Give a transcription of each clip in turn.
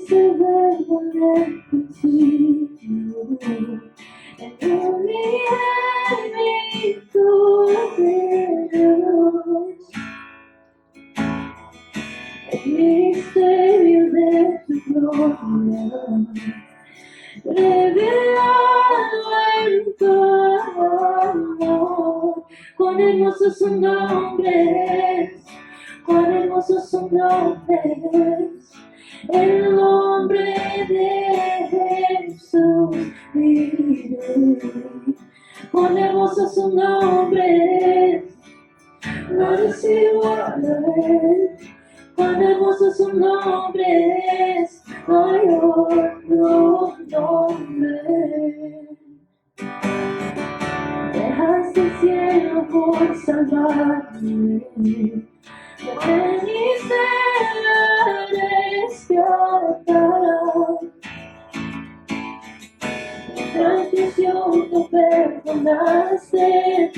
es el verbo del principio, en unidad de Dios, el misterio de tu gloria, revelado en tu amor. Cuán hermosos son nombres, cuán hermosos son nombres, el nombre de Jesús vive. Cuán hermosos son nombres, no es igual a él. Cuán hermosos son nombres, no hay otro nombre. Dejaste el cielo por salvarme, me veniste a rescatar. Mi transgresión no perdonaste,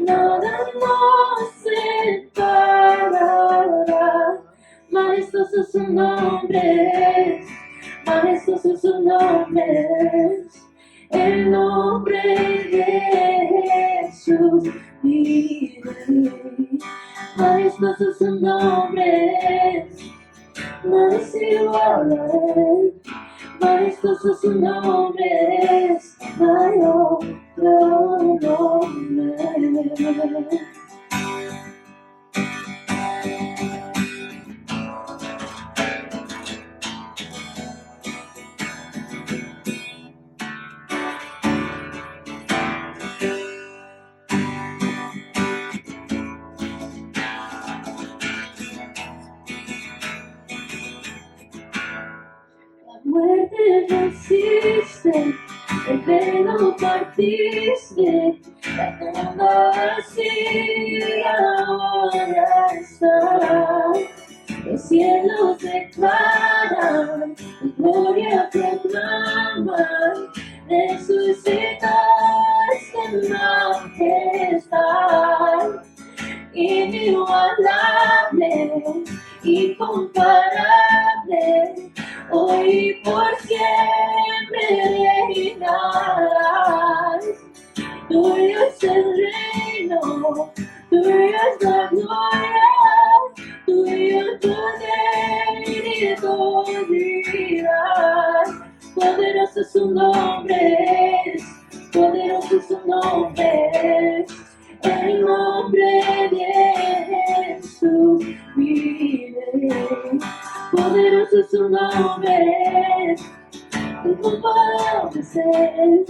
nada nos separará. Majestuosos son nombres, majestuosos son nombres, el nombre de Jesús vive. Majestuosos son nombres, no es igual a él. Majestuosos son nombres, no hay otro nombre. Muerte venciste, el velo partiste, la tumba vacía ahora está. Los cielos declaran, tu gloria proclaman, resucitaste en majestad. Inigualable, incomparable, hoy y por siempre reinarás. Tuyo es el reino, tuyo es la gloria, tuyo el poder y autoridad. Poderosos son nombres, poderosos son nombres, el nombre de Jesús vive. Poderosos son nombres, ¿cómo podemos ser?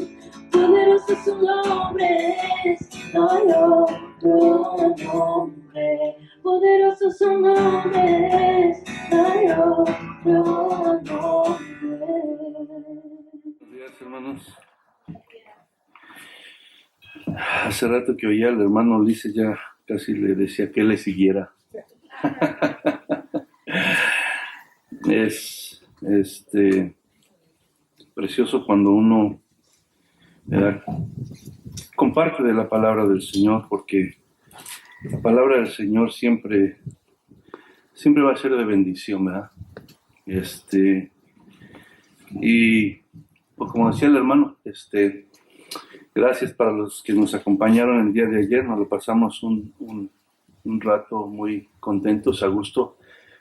Poderosos son nombres, no hay otro nombre. Poderosos son nombres, no hay otro nombre. Buenos días, hermanos. Hace rato que oía al hermano Ulises, ya casi le decía que le siguiera. Es precioso cuando uno comparte de la palabra del Señor, porque la palabra del Señor siempre va a ser de bendición, ¿verdad? Y pues como decía el hermano, gracias para los que nos acompañaron el día de ayer. Nos lo pasamos un rato muy contentos, a gusto,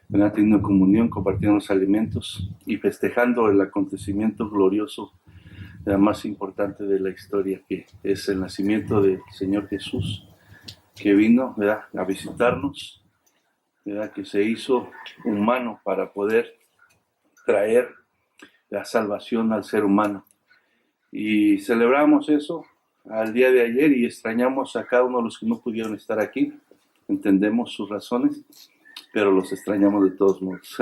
teniendo comunión, compartiendo los alimentos y festejando el acontecimiento glorioso, más importante de la historia, que es el nacimiento del Señor Jesús, que vino, ¿verdad?, a visitarnos, ¿verdad?, que se hizo humano para poder traer la salvación al ser humano. Y celebramos eso al día de ayer y extrañamos a cada uno de los que no pudieron estar aquí. Entendemos sus razones, pero los extrañamos de todos modos.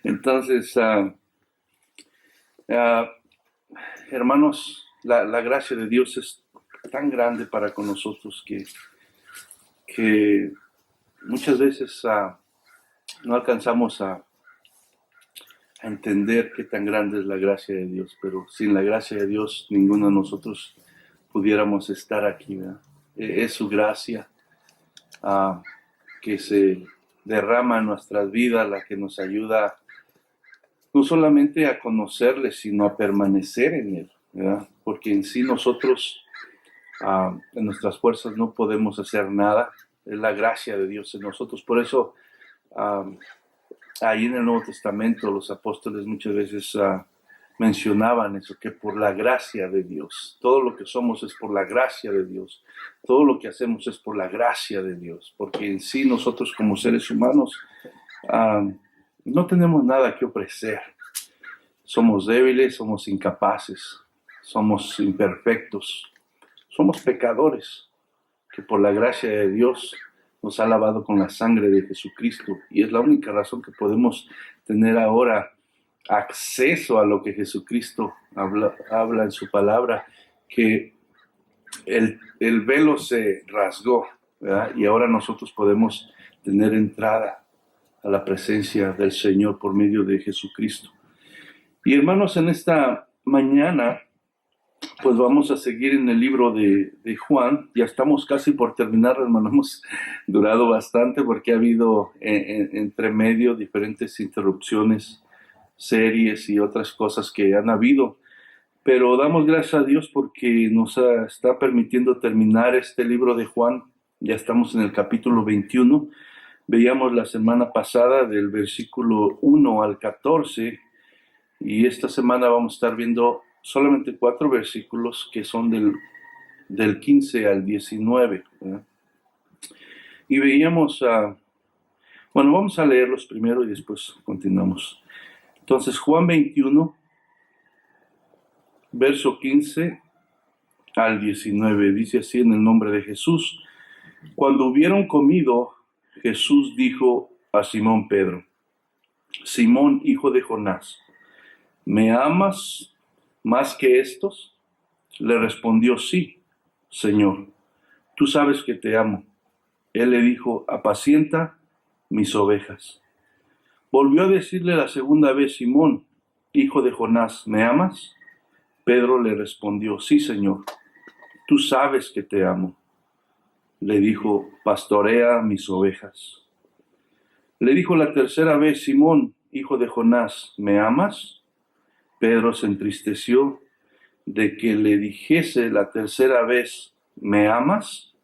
Entonces, hermanos, la gracia de Dios es tan grande para con nosotros que muchas veces no alcanzamos a entender qué tan grande es la gracia de Dios, pero sin la gracia de Dios ninguno de nosotros pudiéramos estar aquí, ¿verdad? Es su gracia que se derrama en nuestras vidas, la que nos ayuda no solamente a conocerle, sino a permanecer en Él, ¿verdad? Porque en sí nosotros, en nuestras fuerzas, no podemos hacer nada. Es la gracia de Dios en nosotros. Por eso, ahí en el Nuevo Testamento, los apóstoles muchas veces mencionaban eso, que por la gracia de Dios, todo lo que somos es por la gracia de Dios, todo lo que hacemos es por la gracia de Dios, porque en sí nosotros como seres humanos no tenemos nada que ofrecer. Somos débiles, somos incapaces, somos imperfectos, somos pecadores, que por la gracia de Dios nos ha lavado con la sangre de Jesucristo, y es la única razón que podemos tener ahora acceso a lo que Jesucristo habla en su palabra, que el velo se rasgó, ¿verdad? Y ahora nosotros podemos tener entrada a la presencia del Señor por medio de Jesucristo. Y hermanos, en esta mañana, pues vamos a seguir en el libro de Juan. Ya estamos casi por terminar, hermano. Hemos durado bastante porque ha habido entre medio diferentes interrupciones, series y otras cosas que han habido. Pero damos gracias a Dios porque nos está permitiendo terminar este libro de Juan. Ya estamos en el capítulo 21. Veíamos la semana pasada del versículo 1 al 14. Y esta semana vamos a estar viendo solamente 4 versículos que son del 15 al 19. ¿Verdad? Y veíamos, bueno, vamos a leerlos primero y después continuamos. Entonces, Juan 21, verso 15 al 19, dice así en el nombre de Jesús. Cuando hubieron comido, Jesús dijo a Simón Pedro: Simón, hijo de Jonás, ¿me amas más que estos? Le respondió: sí, Señor, tú sabes que te amo. Él le dijo: apacienta mis ovejas. Volvió a decirle la segunda vez: Simón, hijo de Jonás, ¿me amas? Pedro le respondió: sí, Señor, tú sabes que te amo. Le dijo: pastorea mis ovejas. Le dijo la tercera vez: Simón, hijo de Jonás, ¿me amas? Pedro se entristeció de que le dijese la tercera vez: ¿me amas?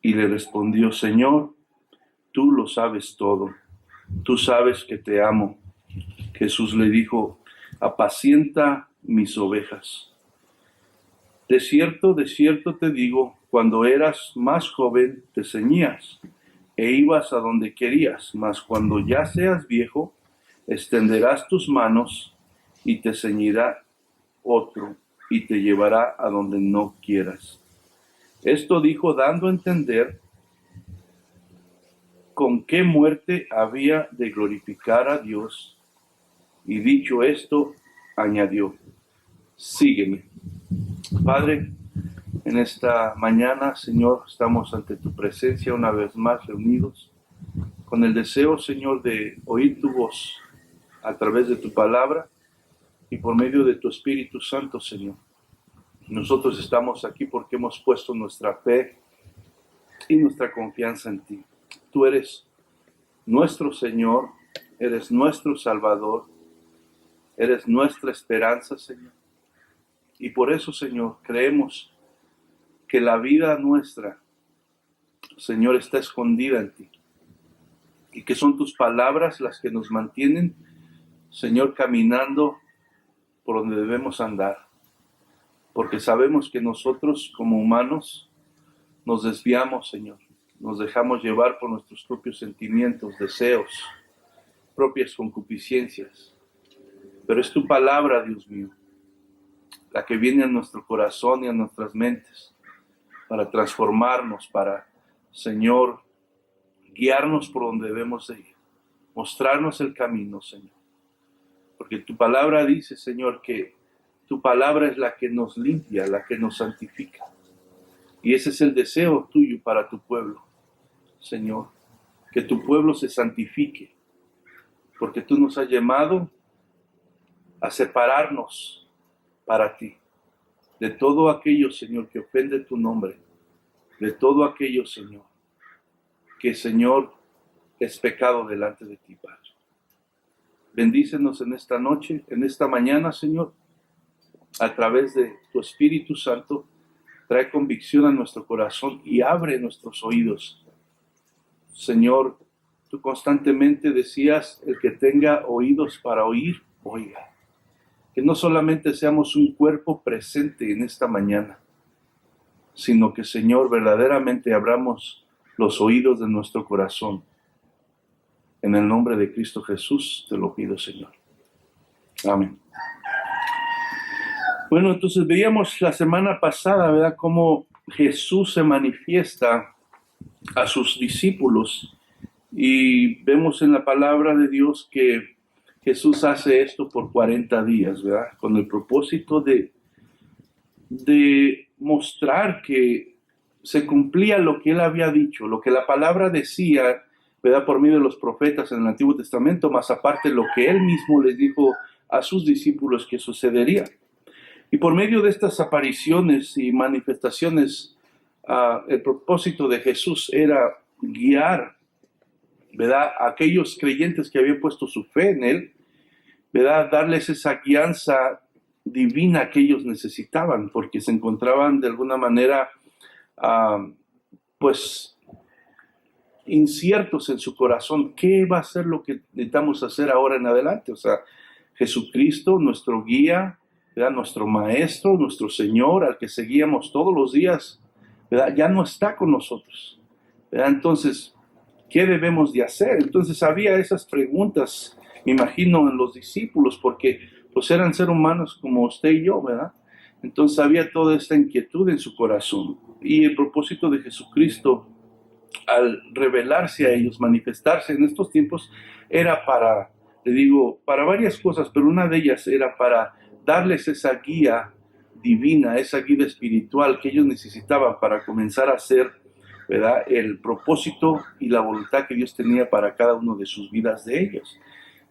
Y le respondió: Señor, tú lo sabes todo, tú sabes que te amo. Jesús le dijo: apacienta mis ovejas. De cierto te digo, cuando eras más joven te ceñías e ibas a donde querías, mas cuando ya seas viejo, extenderás tus manos y te ceñirá otro y te llevará a donde no quieras. Esto dijo dando a entender con qué muerte había de glorificar a Dios, y dicho esto, añadió: sígueme. Padre, en esta mañana, Señor, estamos ante tu presencia una vez más reunidos, con el deseo, Señor, de oír tu voz a través de tu palabra y por medio de tu Espíritu Santo, Señor. Nosotros estamos aquí porque hemos puesto nuestra fe y nuestra confianza en ti. Tú eres nuestro Señor, eres nuestro Salvador, eres nuestra esperanza, Señor. Y por eso, Señor, creemos que la vida nuestra, Señor, está escondida en ti. Y que son tus palabras las que nos mantienen, Señor, caminando por donde debemos andar. Porque sabemos que nosotros como humanos nos desviamos, Señor. Nos dejamos llevar por nuestros propios sentimientos, deseos, propias concupiscencias. Pero es tu palabra, Dios mío, la que viene a nuestro corazón y a nuestras mentes para transformarnos, para, Señor, guiarnos por donde debemos de ir, mostrarnos el camino, Señor. Porque tu palabra dice, Señor, que tu palabra es la que nos limpia, la que nos santifica. Y ese es el deseo tuyo para tu pueblo, Señor, que tu pueblo se santifique, porque tú nos has llamado a separarnos para ti, de todo aquello, Señor, que ofende tu nombre, de todo aquello, Señor, que, Señor, es pecado delante de ti, Padre. bendícenos en esta noche, en esta mañana, Señor, a través de tu Espíritu Santo. Trae convicción a nuestro corazón y abre nuestros oídos. Señor, tú constantemente decías, el que tenga oídos para oír, oiga. Que no solamente seamos un cuerpo presente en esta mañana, sino que, Señor, verdaderamente abramos los oídos de nuestro corazón. En el nombre de Cristo Jesús te lo pido, Señor. Amén. Bueno, entonces veíamos la semana pasada, ¿verdad?, cómo Jesús se manifiesta a sus discípulos, y vemos en la palabra de Dios que Jesús hace esto por 40 días, ¿verdad?, con el propósito de mostrar que se cumplía lo que él había dicho, lo que la palabra decía, ¿verdad?, por medio de los profetas en el Antiguo Testamento, más aparte lo que él mismo les dijo a sus discípulos que sucedería. Y por medio de estas apariciones y manifestaciones, el propósito de Jesús era guiar, ¿verdad?, a aquellos creyentes que habían puesto su fe en él, ¿verdad?, darles esa guianza divina que ellos necesitaban, porque se encontraban de alguna manera, pues, inciertos en su corazón. ¿Qué va a ser lo que necesitamos hacer ahora en adelante? O sea, Jesucristo, nuestro guía, ¿verdad?, nuestro maestro, nuestro Señor, al que seguíamos todos los días, ¿verdad?, ya no está con nosotros, ¿verdad? Entonces, ¿qué debemos de hacer? Entonces había esas preguntas, me imagino, en los discípulos, porque pues eran seres humanos como usted y yo, ¿verdad? Entonces había toda esta inquietud en su corazón. Y el propósito de Jesucristo, al revelarse a ellos, manifestarse en estos tiempos, era para, le digo, para varias cosas, pero una de ellas era para darles esa guía divina, esa guía espiritual que ellos necesitaban para comenzar a hacer, ¿verdad?, el propósito y la voluntad que Dios tenía para cada uno de sus vidas de ellos.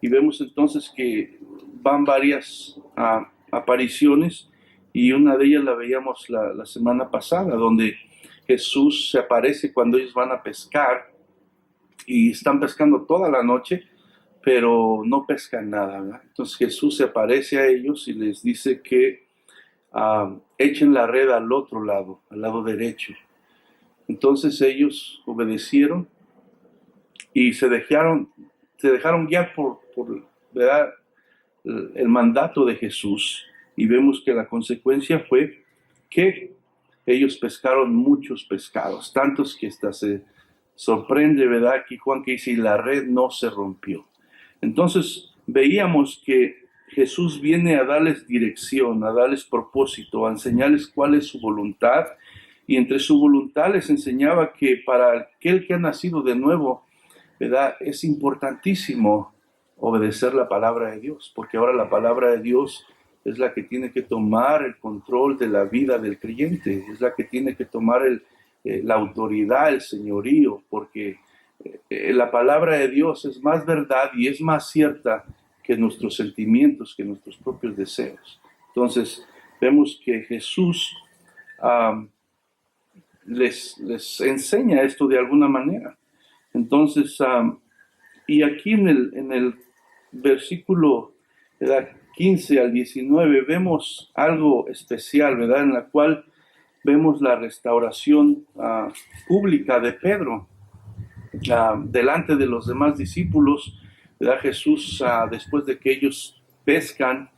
Y vemos entonces que van varias apariciones, y una de ellas la veíamos la semana pasada, donde Jesús se aparece cuando ellos van a pescar y están pescando toda la noche, pero no pescan nada, ¿verdad? Entonces Jesús se aparece a ellos y les dice que echen la red al otro lado, al lado derecho. Entonces ellos obedecieron y se dejaron guiar por ¿verdad?, el mandato de Jesús, y vemos que la consecuencia fue que ellos pescaron muchos pescados, tantos que hasta se sorprende, ¿verdad?, aquí Juan que dice, y la red no se rompió. Entonces veíamos que Jesús viene a darles dirección, a darles propósito, a enseñarles cuál es su voluntad, y entre su voluntad les enseñaba que para aquel que ha nacido de nuevo, ¿verdad?, es importantísimo obedecer la palabra de Dios, porque ahora la palabra de Dios es la que tiene que tomar el control de la vida del creyente, es la que tiene que tomar la autoridad, el señorío, porque la palabra de Dios es más verdad y es más cierta que nuestros sentimientos, que nuestros propios deseos. Entonces vemos que Jesús les enseña esto de alguna manera. Entonces, y aquí en el versículo, ¿verdad?, 15 al 19 vemos algo especial, ¿verdad?, en la cual vemos la restauración pública de Pedro delante de los demás discípulos, ¿verdad? Jesús, después de que ellos pescan,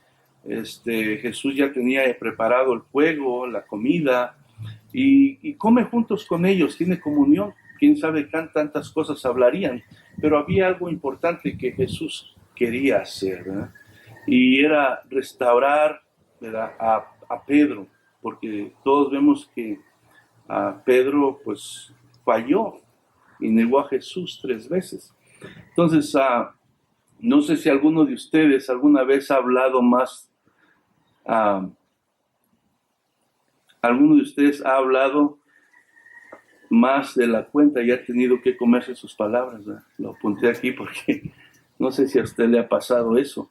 Jesús ya tenía preparado el fuego, la comida, y come juntos con ellos, tiene comunión. Quién sabe qué tantas cosas hablarían, pero había algo importante que Jesús quería hacer, ¿verdad?, y era restaurar, ¿verdad?, a Pedro, porque todos vemos que Pedro pues falló y negó a Jesús 3 veces. Entonces, no sé si alguno de ustedes alguna vez ha hablado más, alguno de ustedes ha hablado más de la cuenta y ha tenido que comerse sus palabras, ¿verdad? Lo apunté aquí porque no sé si a usted le ha pasado eso,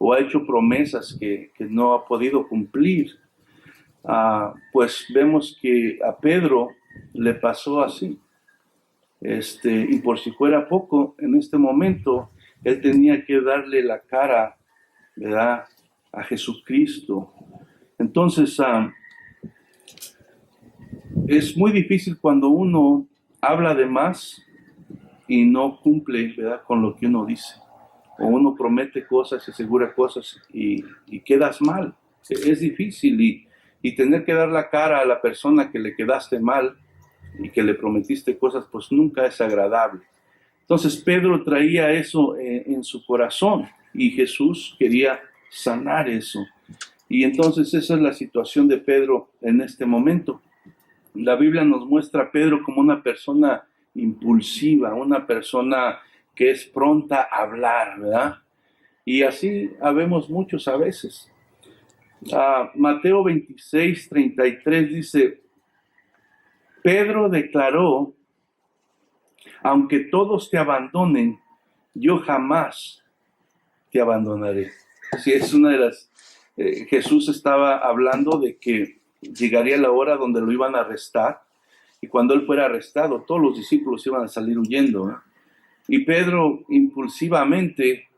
o ha hecho promesas que no ha podido cumplir. Pues vemos que a Pedro le pasó así. Y por si fuera poco, en este momento Él tenía que darle la cara, ¿verdad?, a Jesucristo. Entonces, es muy difícil cuando uno habla de más y no cumple, ¿verdad?, con lo que uno dice. O uno promete cosas, asegura cosas y quedas mal. Es difícil y tener que dar la cara a la persona que le quedaste mal y que le prometiste cosas, pues nunca es agradable. Entonces Pedro traía eso en su corazón y Jesús quería sanar eso. Y entonces esa es la situación de Pedro en este momento. La Biblia nos muestra a Pedro como una persona impulsiva, una persona que es pronta a hablar, ¿verdad? Y así habemos muchos a veces. Mateo 26:33 dice, Pedro declaró, aunque todos te abandonen, yo jamás te abandonaré. Sí, es una de las... Jesús estaba hablando de que llegaría la hora donde lo iban a arrestar, y cuando él fuera arrestado, todos los discípulos iban a salir huyendo, ¿no? Y Pedro impulsivamente,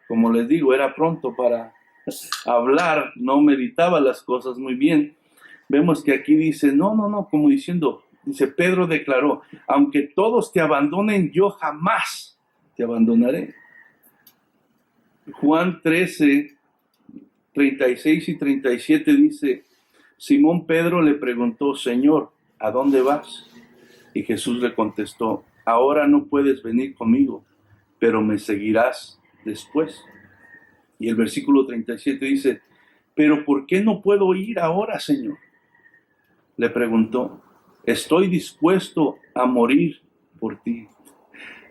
como les digo, era pronto para hablar, no meditaba las cosas muy bien. Vemos que aquí dice, no, como diciendo, dice, Pedro declaró, aunque todos te abandonen, yo jamás te abandonaré. Juan 13:36 y 37 dice, Simón Pedro le preguntó, Señor, ¿a dónde vas? Y Jesús le contestó, ahora no puedes venir conmigo, pero me seguirás después. Y el versículo 37 dice, pero ¿por qué no puedo ir ahora, Señor? Le preguntó, estoy dispuesto a morir por ti.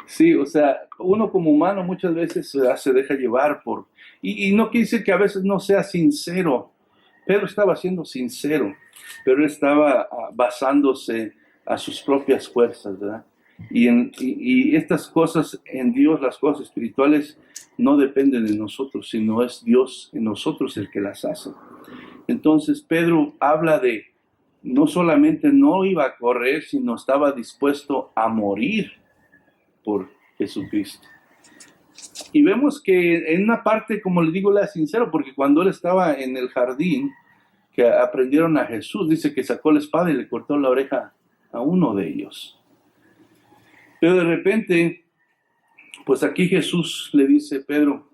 Sí, o sea, uno como humano muchas veces se deja llevar por... Y no quiere decir que a veces no sea sincero. Pedro estaba siendo sincero, pero estaba basándose a sus propias fuerzas, ¿verdad? Y estas cosas en Dios, las cosas espirituales, no dependen de nosotros, sino es Dios en nosotros el que las hace. Entonces Pedro habla de, no solamente no iba a correr, sino estaba dispuesto a morir por Jesucristo. Y vemos que en una parte, como le digo, era sincero, porque cuando él estaba en el jardín, que aprendieron a Jesús, dice que sacó la espada y le cortó la oreja a uno de ellos. Pero de repente, pues aquí Jesús le dice, Pedro,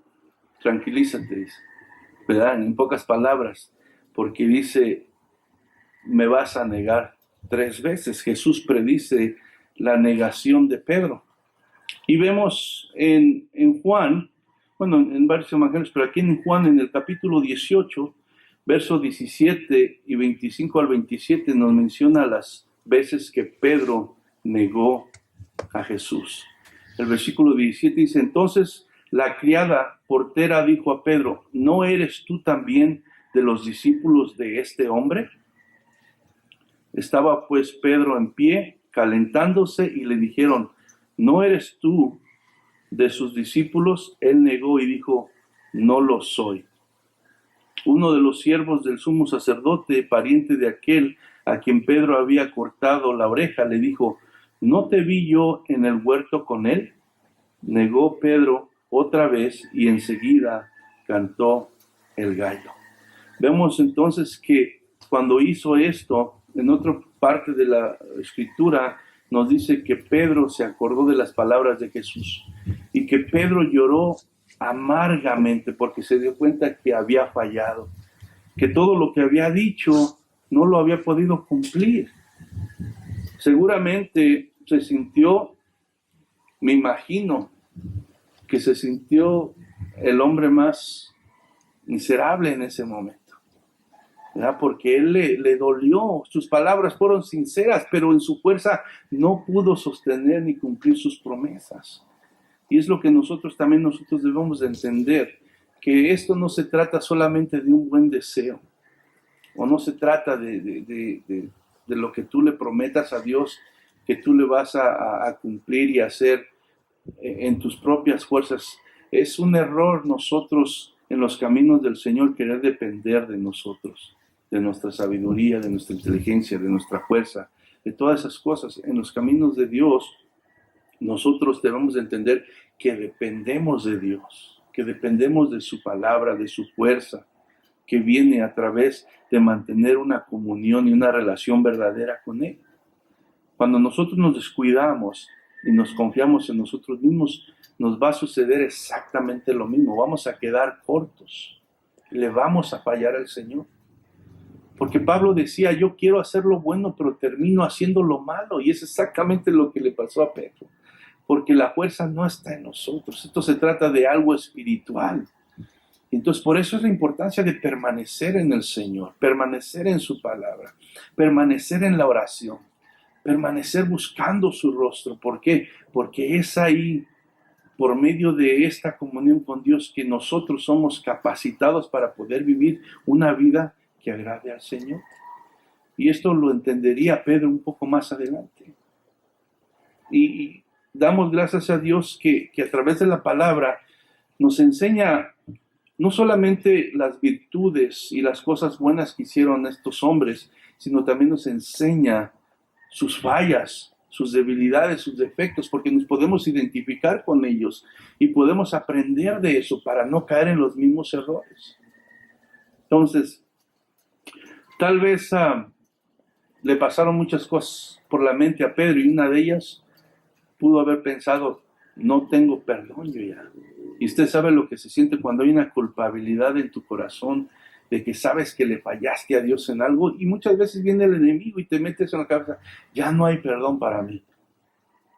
tranquilízate, dice, ¿verdad? En pocas palabras, porque dice, me vas a negar 3 veces. Jesús predice la negación de Pedro. Y vemos en Juan, bueno, en varios evangelios, pero aquí en Juan, en el capítulo 18, versos 17 y 25 al 27, nos menciona las veces que Pedro negó a Jesús. El versículo 17 dice, entonces la criada portera dijo a Pedro, ¿no eres tú también de los discípulos de este hombre? Estaba pues Pedro en pie, calentándose, y le dijeron, ¿no eres tú de sus discípulos? Él negó y dijo, no lo soy. Uno de los siervos del sumo sacerdote, pariente de aquel a quien Pedro había cortado la oreja, le dijo, ¿no te vi yo en el huerto con él? Negó Pedro otra vez y enseguida cantó el gallo. Vemos entonces que cuando hizo esto, en otra parte de la escritura nos dice que Pedro se acordó de las palabras de Jesús y que Pedro lloró amargamente porque se dio cuenta que había fallado, que todo lo que había dicho no lo había podido cumplir. Seguramente se sintió, me imagino, que se sintió el hombre más miserable en ese momento, ¿verdad? Porque él le dolió, sus palabras fueron sinceras, pero en su fuerza no pudo sostener ni cumplir sus promesas. Y es lo que nosotros debemos de entender, que esto no se trata solamente de un buen deseo, o no se trata de lo que tú le prometas a Dios, que tú le vas a cumplir y hacer en tus propias fuerzas. Es un error nosotros en los caminos del Señor querer depender de nosotros, de nuestra sabiduría, de nuestra inteligencia, de nuestra fuerza, de todas esas cosas. En los caminos de Dios, nosotros debemos entender que dependemos de Dios, que dependemos de su palabra, de su fuerza, que viene a través de mantener una comunión y una relación verdadera con Él. Cuando nosotros nos descuidamos y nos confiamos en nosotros mismos, nos va a suceder exactamente lo mismo. Vamos a quedar cortos. Le vamos a fallar al Señor. Porque Pablo decía, yo quiero hacer lo bueno, pero termino haciendo lo malo. Y es exactamente lo que le pasó a Pedro. Porque la fuerza no está en nosotros. Esto se trata de algo espiritual. Entonces, por eso es la importancia de permanecer en el Señor, permanecer en su palabra, permanecer en la oración, permanecer buscando su rostro. ¿Por qué? Porque es ahí, por medio de esta comunión con Dios, que nosotros somos capacitados para poder vivir una vida que agrade al Señor. Y esto lo entendería Pedro un poco más adelante. Y damos gracias a Dios que a través de la palabra nos enseña no solamente las virtudes y las cosas buenas que hicieron estos hombres, sino también nos enseña sus fallas, sus debilidades, sus defectos, porque nos podemos identificar con ellos y podemos aprender de eso para no caer en los mismos errores. Entonces, tal vez le pasaron muchas cosas por la mente a Pedro y una de ellas pudo haber pensado, no tengo perdón yo ya. Y usted sabe lo que se siente cuando hay una culpabilidad en tu corazón de que sabes que le fallaste a Dios en algo y muchas veces viene el enemigo y te metes en la cabeza, ya no hay perdón para mí.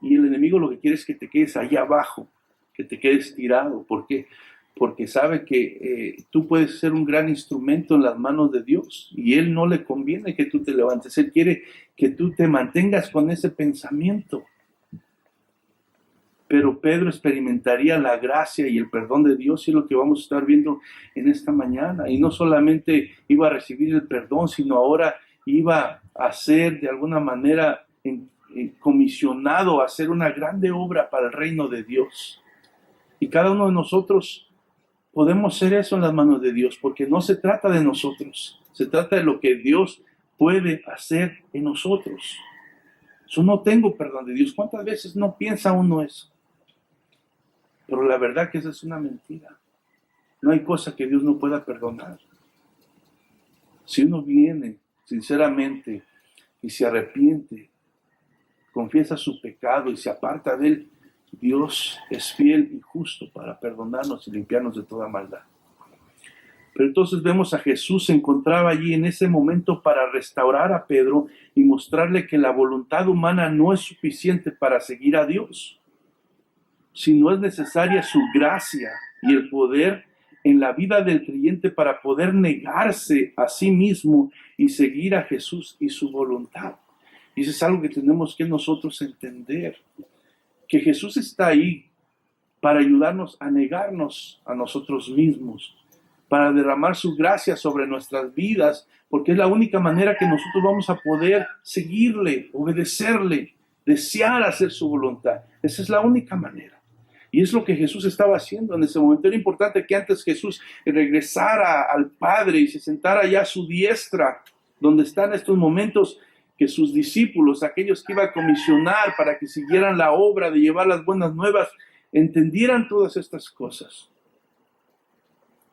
Y el enemigo lo que quiere es que te quedes ahí abajo, que te quedes tirado. ¿Por qué? Porque sabe que tú puedes ser un gran instrumento en las manos de Dios y Él no le conviene que tú te levantes. Él quiere que tú te mantengas con ese pensamiento. Pero Pedro experimentaría la gracia y el perdón de Dios, y es lo que vamos a estar viendo en esta mañana. Y no solamente iba a recibir el perdón, sino ahora iba a ser de alguna manera comisionado a hacer una grande obra para el reino de Dios. Y cada uno de nosotros podemos ser eso en las manos de Dios, porque no se trata de nosotros, se trata de lo que Dios puede hacer en nosotros. Yo no tengo perdón de Dios. ¿Cuántas veces no piensa uno eso? Pero la verdad que esa es una mentira. No hay cosa que Dios no pueda perdonar. Si uno viene sinceramente y se arrepiente, confiesa su pecado y se aparta de él, Dios es fiel y justo para perdonarnos y limpiarnos de toda maldad. Pero entonces vemos a Jesús se encontraba allí en ese momento para restaurar a Pedro y mostrarle que la voluntad humana no es suficiente para seguir a Dios, sino es necesaria su gracia y el poder en la vida del creyente para poder negarse a sí mismo y seguir a Jesús y su voluntad. Y eso es algo que tenemos que nosotros entender, que Jesús está ahí para ayudarnos a negarnos a nosotros mismos, para derramar su gracia sobre nuestras vidas, porque es la única manera que nosotros vamos a poder seguirle, obedecerle, desear hacer su voluntad. Esa es la única manera. Y es lo que Jesús estaba haciendo en ese momento. Era importante que antes Jesús regresara al Padre y se sentara allá a su diestra, donde están estos momentos que sus discípulos, aquellos que iba a comisionar para que siguieran la obra de llevar las buenas nuevas, entendieran todas estas cosas.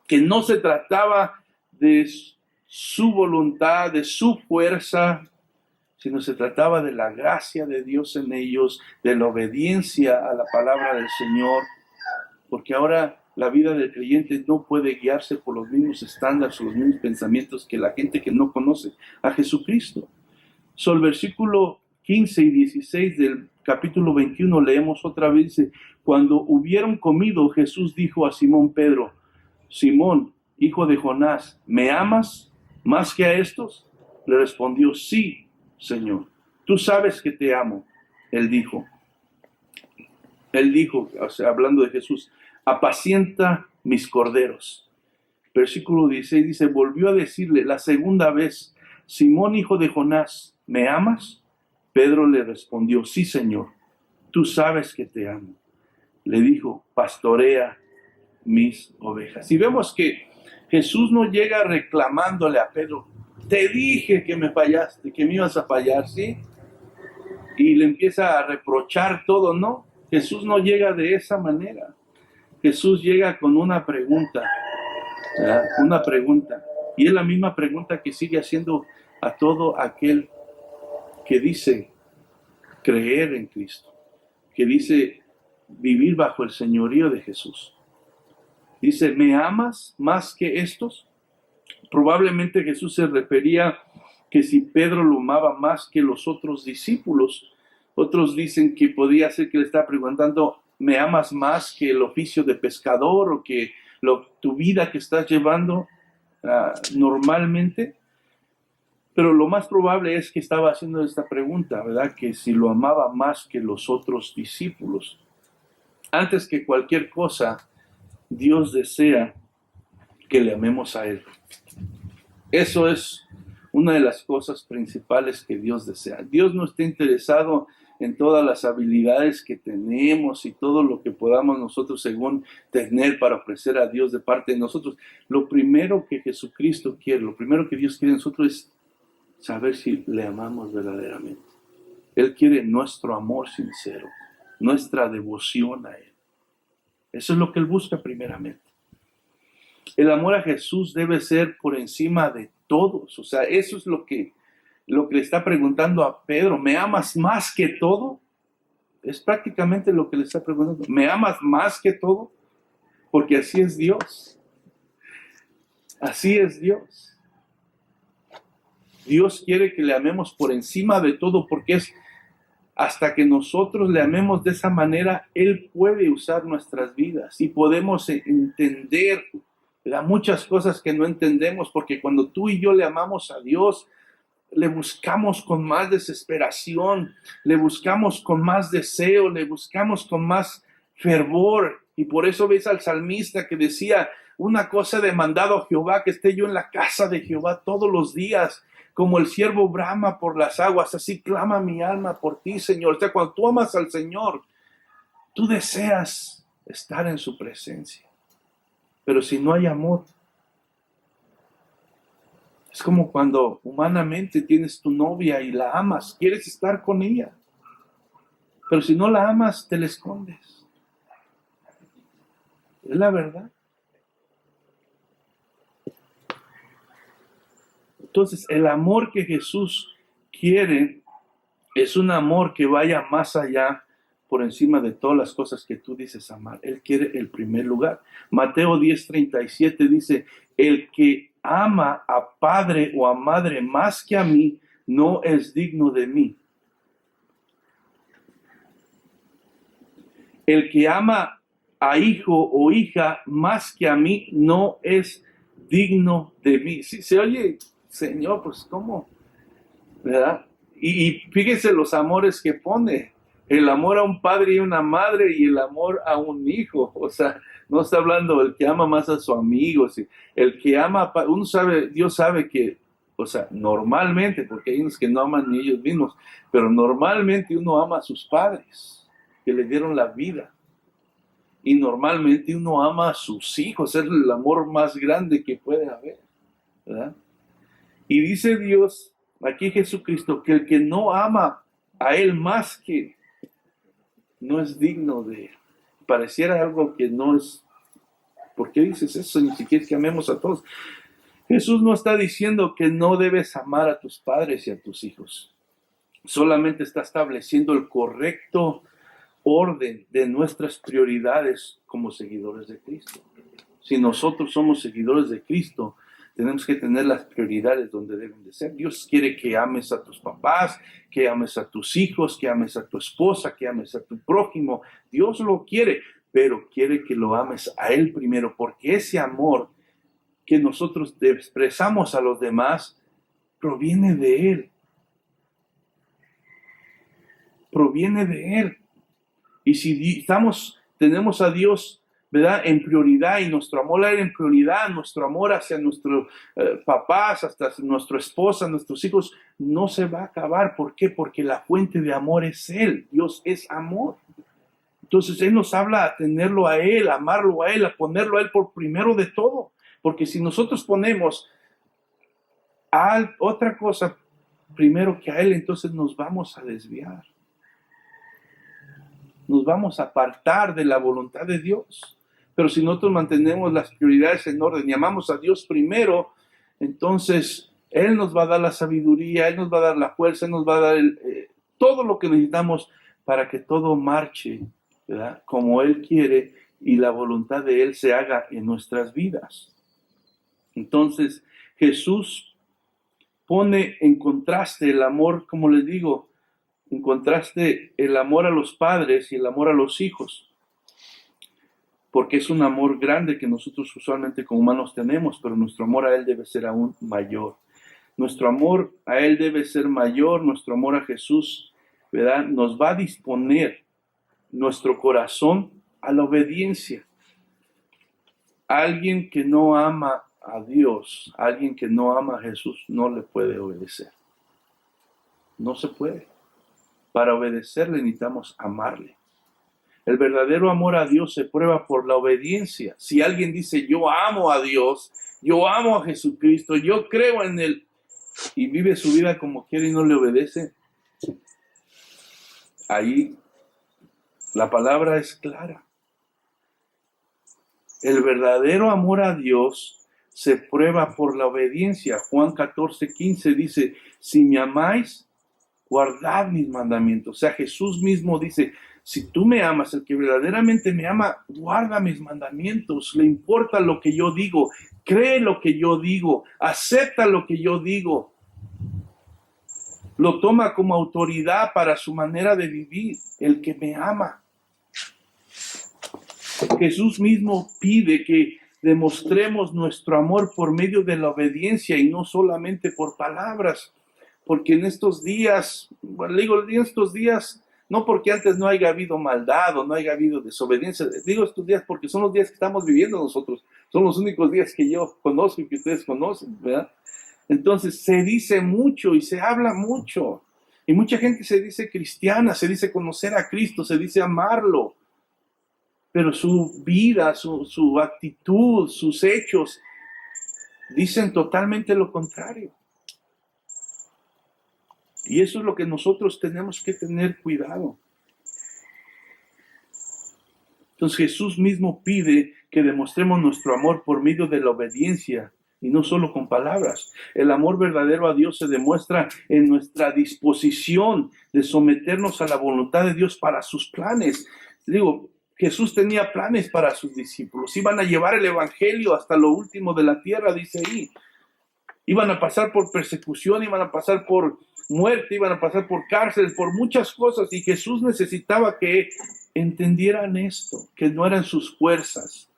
Que no se trataba de su voluntad, de su fuerza, sino se trataba de la gracia de Dios en ellos, de la obediencia a la palabra del Señor, porque ahora la vida del creyente no puede guiarse por los mismos estándares o los mismos pensamientos que la gente que no conoce a Jesucristo. El versículo 15 y 16 del capítulo 21 leemos otra vez, dice, cuando hubieron comido, Jesús dijo a Simón Pedro, Simón, hijo de Jonás, ¿me amas más que a estos? Le respondió, sí, Señor, tú sabes que te amo. Él dijo, o sea, hablando de Jesús, apacienta mis corderos. Versículo 16 dice, volvió a decirle la segunda vez, Simón, hijo de Jonás, ¿me amas? Pedro le respondió, sí, Señor, tú sabes que te amo. Le dijo, pastorea mis ovejas. Y vemos que Jesús no llega reclamándole a Pedro, te dije que me fallaste, que me ibas a fallar, ¿sí? Y le empieza a reprochar todo, ¿no? Jesús no llega de esa manera. Jesús llega con una pregunta, ¿verdad? Una pregunta. Y es la misma pregunta que sigue haciendo a todo aquel que dice creer en Cristo, que dice vivir bajo el señorío de Jesús. Dice, ¿me amas más que estos? Probablemente Jesús se refería que si Pedro lo amaba más que los otros discípulos. Otros dicen que podía ser que le está preguntando, ¿me amas más que el oficio de pescador o que tu vida que estás llevando normalmente? Pero lo más probable es que estaba haciendo esta pregunta, ¿verdad? Que si lo amaba más que los otros discípulos. Antes que cualquier cosa, Dios desea que le amemos a Él. Eso es una de las cosas principales que Dios desea. Dios no está interesado en todas las habilidades que tenemos y todo lo que podamos nosotros según tener para ofrecer a Dios de parte de nosotros. Lo primero que Jesucristo quiere, lo primero que Dios quiere de nosotros es saber si le amamos verdaderamente. Él quiere nuestro amor sincero, nuestra devoción a Él. Eso es lo que Él busca primeramente. El amor a Jesús debe ser por encima de todos. O sea, eso es lo que le está preguntando a Pedro. ¿Me amas más que todo? Es prácticamente lo que le está preguntando. ¿Me amas más que todo? Porque así es Dios. Así es Dios. Dios quiere que le amemos por encima de todo, porque es hasta que nosotros le amemos de esa manera, Él puede usar nuestras vidas y podemos entender muchas cosas que no entendemos, porque cuando tú y yo le amamos a Dios, le buscamos con más desesperación, le buscamos con más deseo, le buscamos con más fervor. Y por eso ves al salmista que decía, una cosa he demandado a Jehová, que esté yo en la casa de Jehová todos los días, como el ciervo brama por las aguas, así clama mi alma por ti, Señor. O sea, cuando tú amas al Señor, tú deseas estar en su presencia. Pero si no hay amor, es como cuando humanamente tienes tu novia y la amas, quieres estar con ella. Pero si no la amas, te la escondes. Es la verdad. Entonces, el amor que Jesús quiere es un amor que vaya más allá, por encima de todas las cosas que tú dices amar. Él quiere el primer lugar. Mateo 10:37 dice, el que ama a padre o a madre más que a mí, no es digno de mí. El que ama a hijo o hija más que a mí, no es digno de mí. Si se oye, Señor, pues ¿cómo? ¿Verdad? Y fíjense los amores que pone. El amor a un padre y una madre y el amor a un hijo. O sea, no está hablando el que ama más a su amigo. El que ama, uno sabe, Dios sabe que, o sea, normalmente, porque hay unos que no aman ni ellos mismos, pero normalmente uno ama a sus padres, que le dieron la vida. Y normalmente uno ama a sus hijos, es el amor más grande que puede haber, ¿verdad? Y dice Dios, aquí Jesucristo, que el que no ama a Él más que no es digno de Él. Pareciera algo que no es. ¿Por qué dices eso? Ni siquiera es que amemos a todos. Jesús no está diciendo que no debes amar a tus padres y a tus hijos. Solamente está estableciendo el correcto orden de nuestras prioridades como seguidores de Cristo. Si nosotros somos seguidores de Cristo, tenemos que tener las prioridades donde deben de ser. Dios quiere que ames a tus papás, que ames a tus hijos, que ames a tu esposa, que ames a tu prójimo. Dios lo quiere, pero quiere que lo ames a Él primero, porque ese amor que nosotros expresamos a los demás proviene de Él. Proviene de Él. Y si tenemos a Dios, ¿verdad?, en prioridad, y nuestro amor a Él en prioridad, nuestro amor hacia nuestros papás, hasta nuestra esposa, nuestros hijos, no se va a acabar. ¿Por qué? Porque la fuente de amor es Él. Dios es amor. Entonces Él nos habla a tenerlo a Él, a amarlo a Él, a ponerlo a Él por primero de todo. Porque si nosotros ponemos a otra cosa primero que a Él, entonces nos vamos a desviar. nos vamos a apartar de la voluntad de Dios. Pero si nosotros mantenemos las prioridades en orden y amamos a Dios primero, entonces Él nos va a dar la sabiduría, Él nos va a dar la fuerza, Él nos va a dar todo lo que necesitamos para que todo marche, ¿verdad?, como Él quiere y la voluntad de Él se haga en nuestras vidas. Entonces Jesús pone en contraste el amor, como les digo, en contraste el amor a los padres y el amor a los hijos, porque es un amor grande que nosotros usualmente como humanos tenemos, pero nuestro amor a Él debe ser aún mayor. Nuestro amor a Él debe ser mayor, nuestro amor a Jesús, ¿verdad?, nos va a disponer nuestro corazón a la obediencia. Alguien que no ama a Dios, alguien que no ama a Jesús, no le puede obedecer. No se puede. Para obedecerle necesitamos amarle. El verdadero amor a Dios se prueba por la obediencia. Si alguien dice, yo amo a Dios, yo amo a Jesucristo, yo creo en Él, y vive su vida como quiere y no le obedece, ahí la palabra es clara. El verdadero amor a Dios se prueba por la obediencia. Juan 14:15 dice, si me amáis, guardad mis mandamientos. O sea, Jesús mismo dice, si tú me amas, el que verdaderamente me ama, guarda mis mandamientos, le importa lo que yo digo, cree lo que yo digo, acepta lo que yo digo, lo toma como autoridad para su manera de vivir, el que me ama. Jesús mismo pide que demostremos nuestro amor por medio de la obediencia y no solamente por palabras, porque en estos días, no porque antes no haya habido maldad o no haya habido desobediencia, digo estos días porque son los días que estamos viviendo nosotros, son los únicos días que yo conozco y que ustedes conocen, ¿verdad? Entonces se dice mucho y se habla mucho, y mucha gente se dice cristiana, se dice conocer a Cristo, se dice amarlo, pero su vida, su actitud, sus hechos dicen totalmente lo contrario. Y eso es lo que nosotros tenemos que tener cuidado. Entonces Jesús mismo pide que demostremos nuestro amor por medio de la obediencia y no solo con palabras. El amor verdadero a Dios se demuestra en nuestra disposición de someternos a la voluntad de Dios para sus planes. Digo, Jesús tenía planes para sus discípulos. Iban a llevar el evangelio hasta lo último de la tierra, dice ahí. Iban a pasar por persecución, iban a pasar por muerte, iban a pasar por cárceles, por muchas cosas. Y Jesús necesitaba que entendieran esto, que no eran sus fuerzas,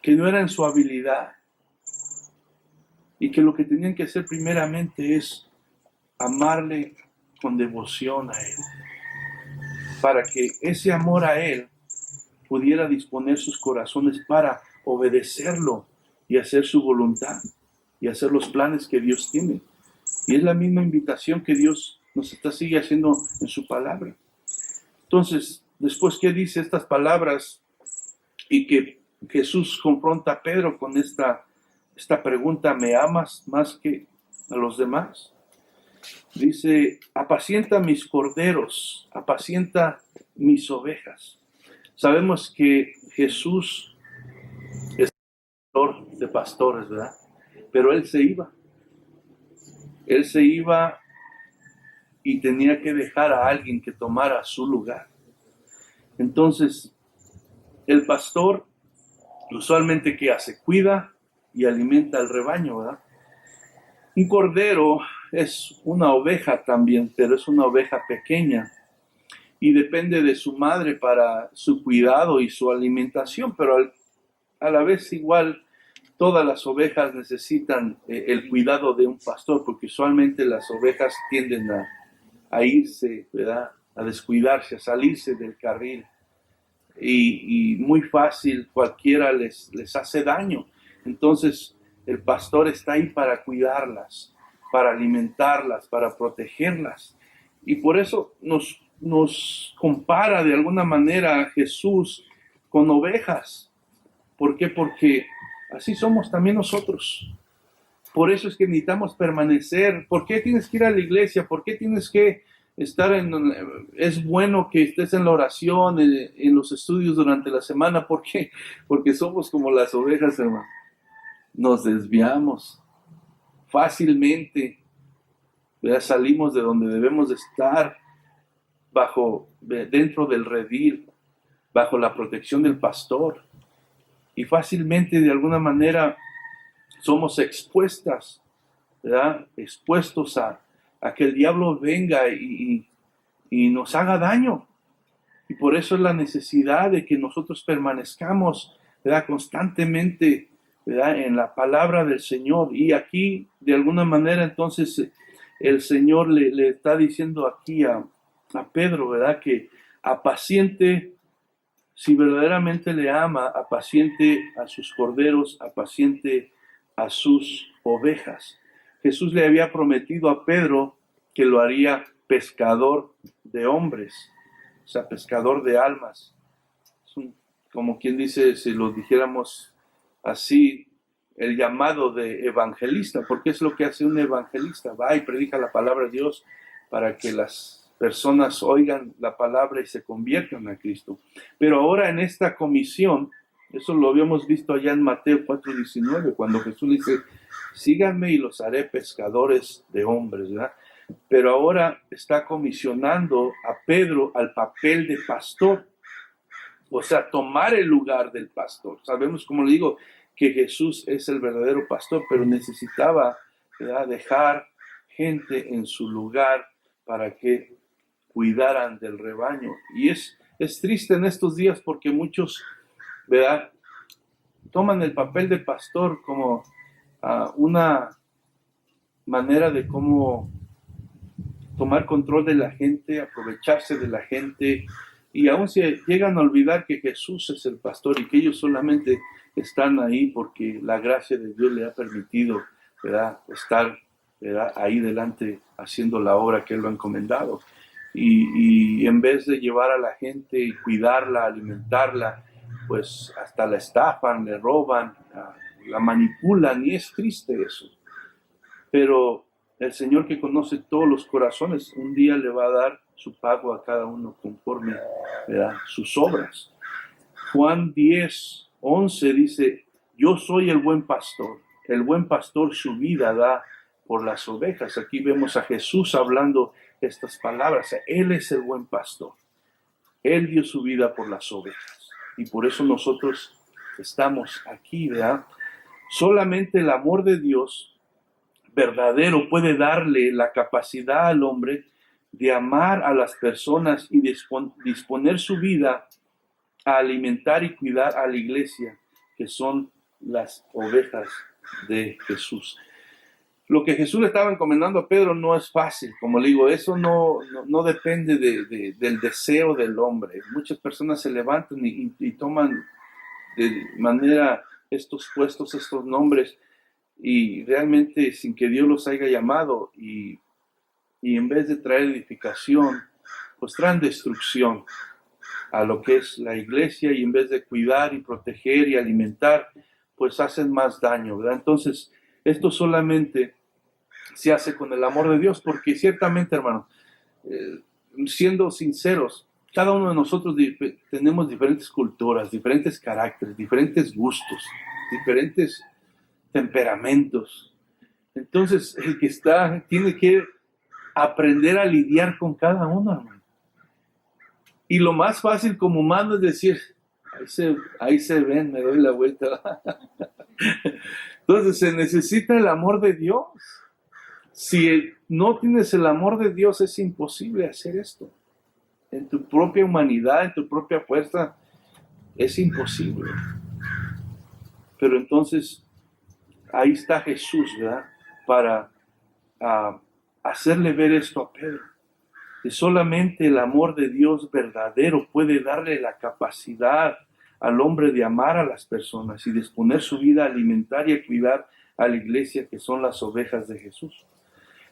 que no eran su habilidad. Y que lo que tenían que hacer primeramente es amarle con devoción a Él. Para que ese amor a Él pudiera disponer sus corazones para obedecerlo y hacer su voluntad y hacer los planes que Dios tiene. Y es la misma invitación que Dios nos sigue haciendo en su palabra. Entonces, después que dice estas palabras y que Jesús confronta a Pedro con esta pregunta, ¿me amas más que a los demás? Dice, apacienta mis corderos, apacienta mis ovejas. Sabemos que Jesús es pastor de pastores, ¿verdad? Pero Él se iba. Él se iba y tenía que dejar a alguien que tomara su lugar. Entonces, el pastor usualmente ¿qué hace? Cuida y alimenta al rebaño, ¿verdad? Un cordero es una oveja también, pero es una oveja pequeña y depende de su madre para su cuidado y su alimentación, pero a la vez igual todas las ovejas necesitan el cuidado de un pastor, porque usualmente las ovejas tienden a irse, ¿verdad?, a descuidarse, a salirse del carril y muy fácil cualquiera les hace daño. Entonces el pastor está ahí para cuidarlas, para alimentarlas, para protegerlas. Y por eso nos compara de alguna manera a Jesús con ovejas. ¿Por qué? Porque así somos también nosotros. Por eso es que necesitamos permanecer. ¿Por qué tienes que ir a la iglesia? ¿Por qué tienes que es bueno que estés en la oración, en los estudios durante la semana. ¿Por qué? Porque somos como las ovejas, hermano. Nos desviamos fácilmente, ¿verdad? Salimos de donde debemos de estar, dentro del redil, bajo la protección del pastor. Y fácilmente, de alguna manera, somos expuestas, ¿verdad? Expuestos a que el diablo venga y nos haga daño. Y por eso es la necesidad de que nosotros permanezcamos, ¿verdad? Constantemente, ¿verdad? En la palabra del Señor. Y aquí, de alguna manera, entonces, el Señor le está diciendo aquí a Pedro, ¿verdad? Que apaciente, si verdaderamente le ama, apaciente a sus corderos, apaciente a sus ovejas. Jesús le había prometido a Pedro que lo haría pescador de hombres, o sea, pescador de almas. Como quien dice, si lo dijéramos así, el llamado de evangelista, porque es lo que hace un evangelista, va y predica la palabra de Dios para que las personas oigan la palabra y se conviertan a Cristo. Pero ahora en esta comisión, eso lo habíamos visto allá en Mateo 4:19, cuando Jesús dice, síganme y los haré pescadores de hombres, ¿verdad? Pero ahora está comisionando a Pedro al papel de pastor, o sea, tomar el lugar del pastor. Sabemos, como le digo, que Jesús es el verdadero pastor, pero necesitaba, ¿verdad?, dejar gente en su lugar para que cuidaran del rebaño. Y es triste en estos días porque muchos, ¿verdad?, toman el papel de pastor como una manera de cómo tomar control de la gente, aprovecharse de la gente, y aún se llegan a olvidar que Jesús es el pastor y que ellos solamente están ahí porque la gracia de Dios le ha permitido, ¿verdad?, estar, ¿verdad?, ahí delante haciendo la obra que Él lo ha encomendado. Y en vez de llevar a la gente y cuidarla, alimentarla, pues hasta la estafan, le roban, la manipulan, y es triste eso. Pero el Señor, que conoce todos los corazones, un día le va a dar su pago a cada uno conforme, ¿verdad?, sus obras. Juan 10:11 dice, yo soy el buen pastor su vida da por las ovejas. Aquí vemos a Jesús hablando estas palabras. Él es el buen pastor. Él dio su vida por las ovejas. Y por eso nosotros estamos aquí, ¿verdad? Solamente el amor de Dios verdadero puede darle la capacidad al hombre de amar a las personas y disponer su vida a alimentar y cuidar a la iglesia, que son las ovejas de Jesús. Lo que Jesús le estaba encomendando a Pedro no es fácil, como le digo, eso no depende del deseo del hombre. Muchas personas se levantan y toman de manera estos puestos, estos nombres, y realmente sin que Dios los haya llamado, y en vez de traer edificación, pues traen destrucción a lo que es la iglesia, y en vez de cuidar y proteger y alimentar, pues hacen más daño, ¿verdad? Entonces, esto solamente se hace con el amor de Dios, porque ciertamente, hermano, siendo sinceros, cada uno de nosotros tenemos diferentes culturas, diferentes caracteres, diferentes gustos, diferentes temperamentos. Entonces, el que tiene que aprender a lidiar con cada uno, hermano. Y lo más fácil como humano es decir, ahí se ven, me doy la vuelta. Entonces, se necesita el amor de Dios. Si no tienes el amor de Dios, es imposible hacer esto. En tu propia humanidad, en tu propia fuerza, es imposible. Pero entonces, ahí está Jesús, ¿verdad?, para hacerle ver esto a Pedro. Que solamente el amor de Dios verdadero puede darle la capacidad al hombre de amar a las personas y disponer su vida a alimentar y a cuidar a la iglesia, que son las ovejas de Jesús.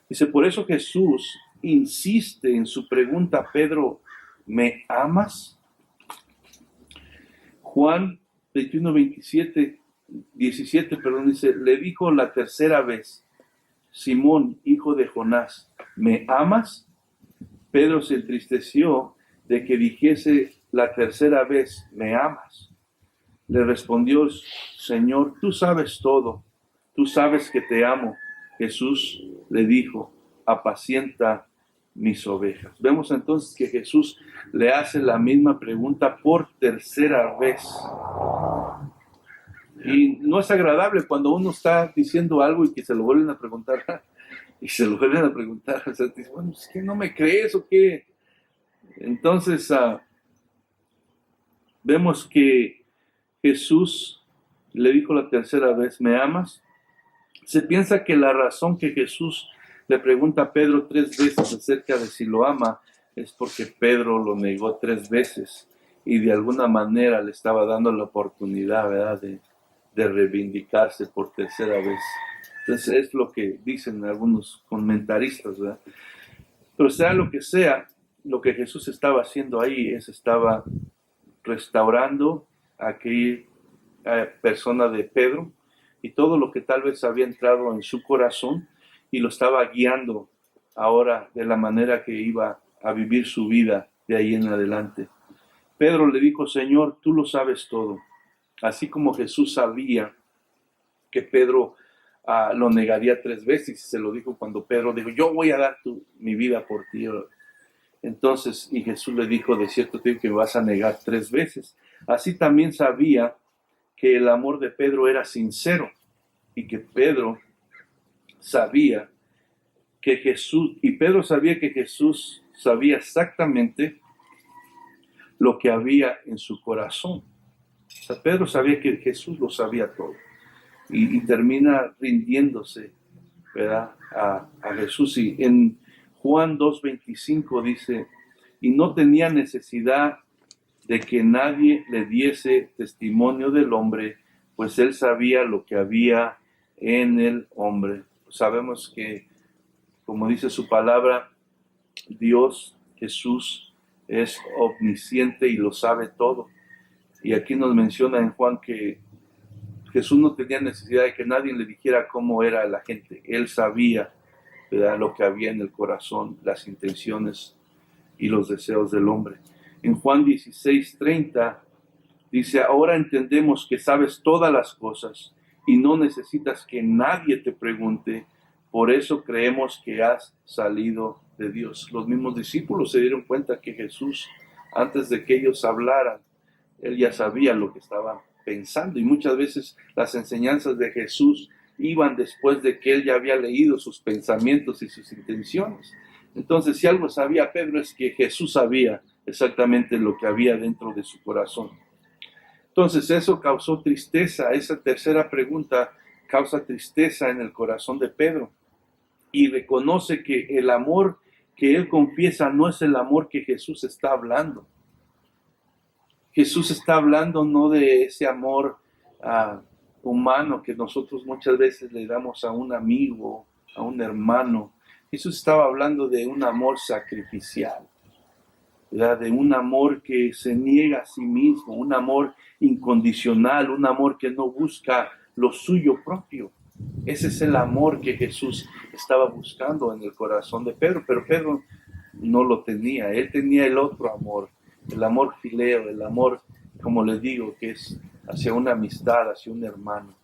Dice, por eso Jesús insiste en su pregunta: Pedro, ¿me amas? Juan 17, dice, le dijo la tercera vez: Simón, hijo de Jonás, ¿me amas? Pedro se entristeció de que dijese la tercera vez, ¿me amas? Le respondió, Señor, tú sabes todo, tú sabes que te amo. Jesús le dijo, apacienta mis ovejas. Vemos entonces que Jesús le hace la misma pregunta por tercera vez. Y no es agradable cuando uno está diciendo algo y que se lo vuelven a preguntar. Y se lo vuelven a preguntar. O sea, dice, bueno, ¿es que no me crees o qué? Entonces, vemos que Jesús le dijo la tercera vez, ¿me amas? Se piensa que la razón que Jesús le pregunta a Pedro 3 veces acerca de si lo ama es porque Pedro lo negó 3 veces y de alguna manera le estaba dando la oportunidad, ¿verdad?, de reivindicarse por tercera vez. Entonces es lo que dicen algunos comentaristas, ¿verdad? Pero sea lo que sea, lo que Jesús estaba haciendo ahí es estaba restaurando a aquella persona de Pedro y todo lo que tal vez había entrado en su corazón y lo estaba guiando ahora de la manera que iba a vivir su vida de ahí en adelante. Pedro le dijo, Señor, tú lo sabes todo. Así como Jesús sabía que Pedro lo negaría 3 veces, y se lo dijo cuando Pedro dijo, yo voy a dar mi vida por ti. Entonces, y Jesús le dijo, de cierto te digo que me vas a negar 3 veces. Así también sabía que el amor de Pedro era sincero y que Pedro sabía que Pedro sabía que Jesús sabía exactamente lo que había en su corazón. O sea, Pedro sabía que Jesús lo sabía todo y termina rindiéndose, ¿verdad?, a Jesús. Y en Juan 2:25 dice, y no tenía necesidad de que nadie le diese testimonio del hombre, pues él sabía lo que había en el hombre. Sabemos que, como dice su palabra, Dios, Jesús, es omnisciente y lo sabe todo. Y aquí nos menciona en Juan que Jesús no tenía necesidad de que nadie le dijera cómo era la gente. Él sabía, ¿verdad?, lo que había en el corazón, las intenciones y los deseos del hombre. En Juan 16:30 dice, ahora entendemos que sabes todas las cosas y no necesitas que nadie te pregunte, por eso creemos que has salido de Dios. Los mismos discípulos se dieron cuenta que Jesús, antes de que ellos hablaran, él ya sabía lo que estaban pensando, y muchas veces las enseñanzas de Jesús iban después de que él ya había leído sus pensamientos y sus intenciones. Entonces, si algo sabía Pedro es que Jesús sabía exactamente lo que había dentro de su corazón. Entonces, eso causó tristeza. Esa tercera pregunta causa tristeza en el corazón de Pedro y reconoce que el amor que él confiesa no es el amor que Jesús está hablando. Jesús está hablando no de ese amor humano que nosotros muchas veces le damos a un amigo, a un hermano. Jesús estaba hablando de un amor sacrificial, ¿verdad?, de un amor que se niega a sí mismo, un amor incondicional, un amor que no busca lo suyo propio. Ese es el amor que Jesús estaba buscando en el corazón de Pedro, pero Pedro no lo tenía. Él tenía el otro amor, el amor fileo, el amor, como les digo, que es hacia una amistad, hacia un hermano.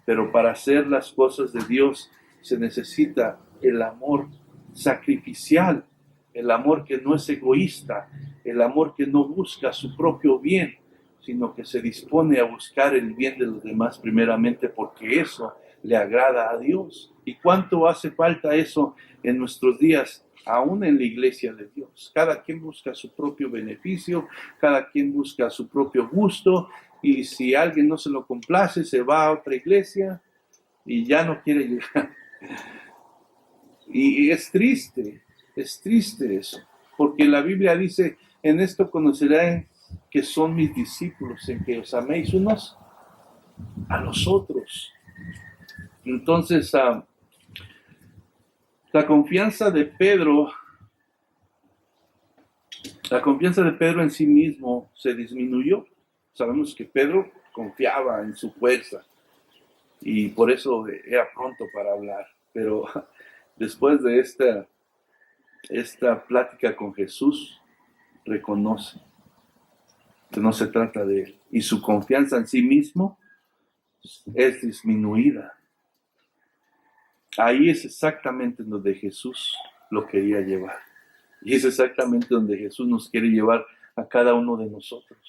Pero para hacer las cosas de Dios se necesita el amor sacrificial, el amor que no es egoísta, el amor que no busca su propio bien, sino que se dispone a buscar el bien de los demás primeramente, porque eso le agrada a Dios. ¿Y cuánto hace falta eso en nuestros días, aún en la iglesia de Dios? Cada quien busca su propio beneficio, cada quien busca su propio gusto, y si alguien no se lo complace, se va a otra iglesia y ya no quiere llegar. Y es triste eso, porque la Biblia dice, en esto conocerán que son mis discípulos, en que os améis unos a los otros. Entonces, la confianza de Pedro en sí mismo se disminuyó. Sabemos que Pedro confiaba en su fuerza y por eso era pronto para hablar, pero después de esta esta plática con Jesús, reconoce que no se trata de él. Y su confianza en sí mismo es disminuida. Ahí es exactamente donde Jesús lo quería llevar. Y es exactamente donde Jesús nos quiere llevar a cada uno de nosotros.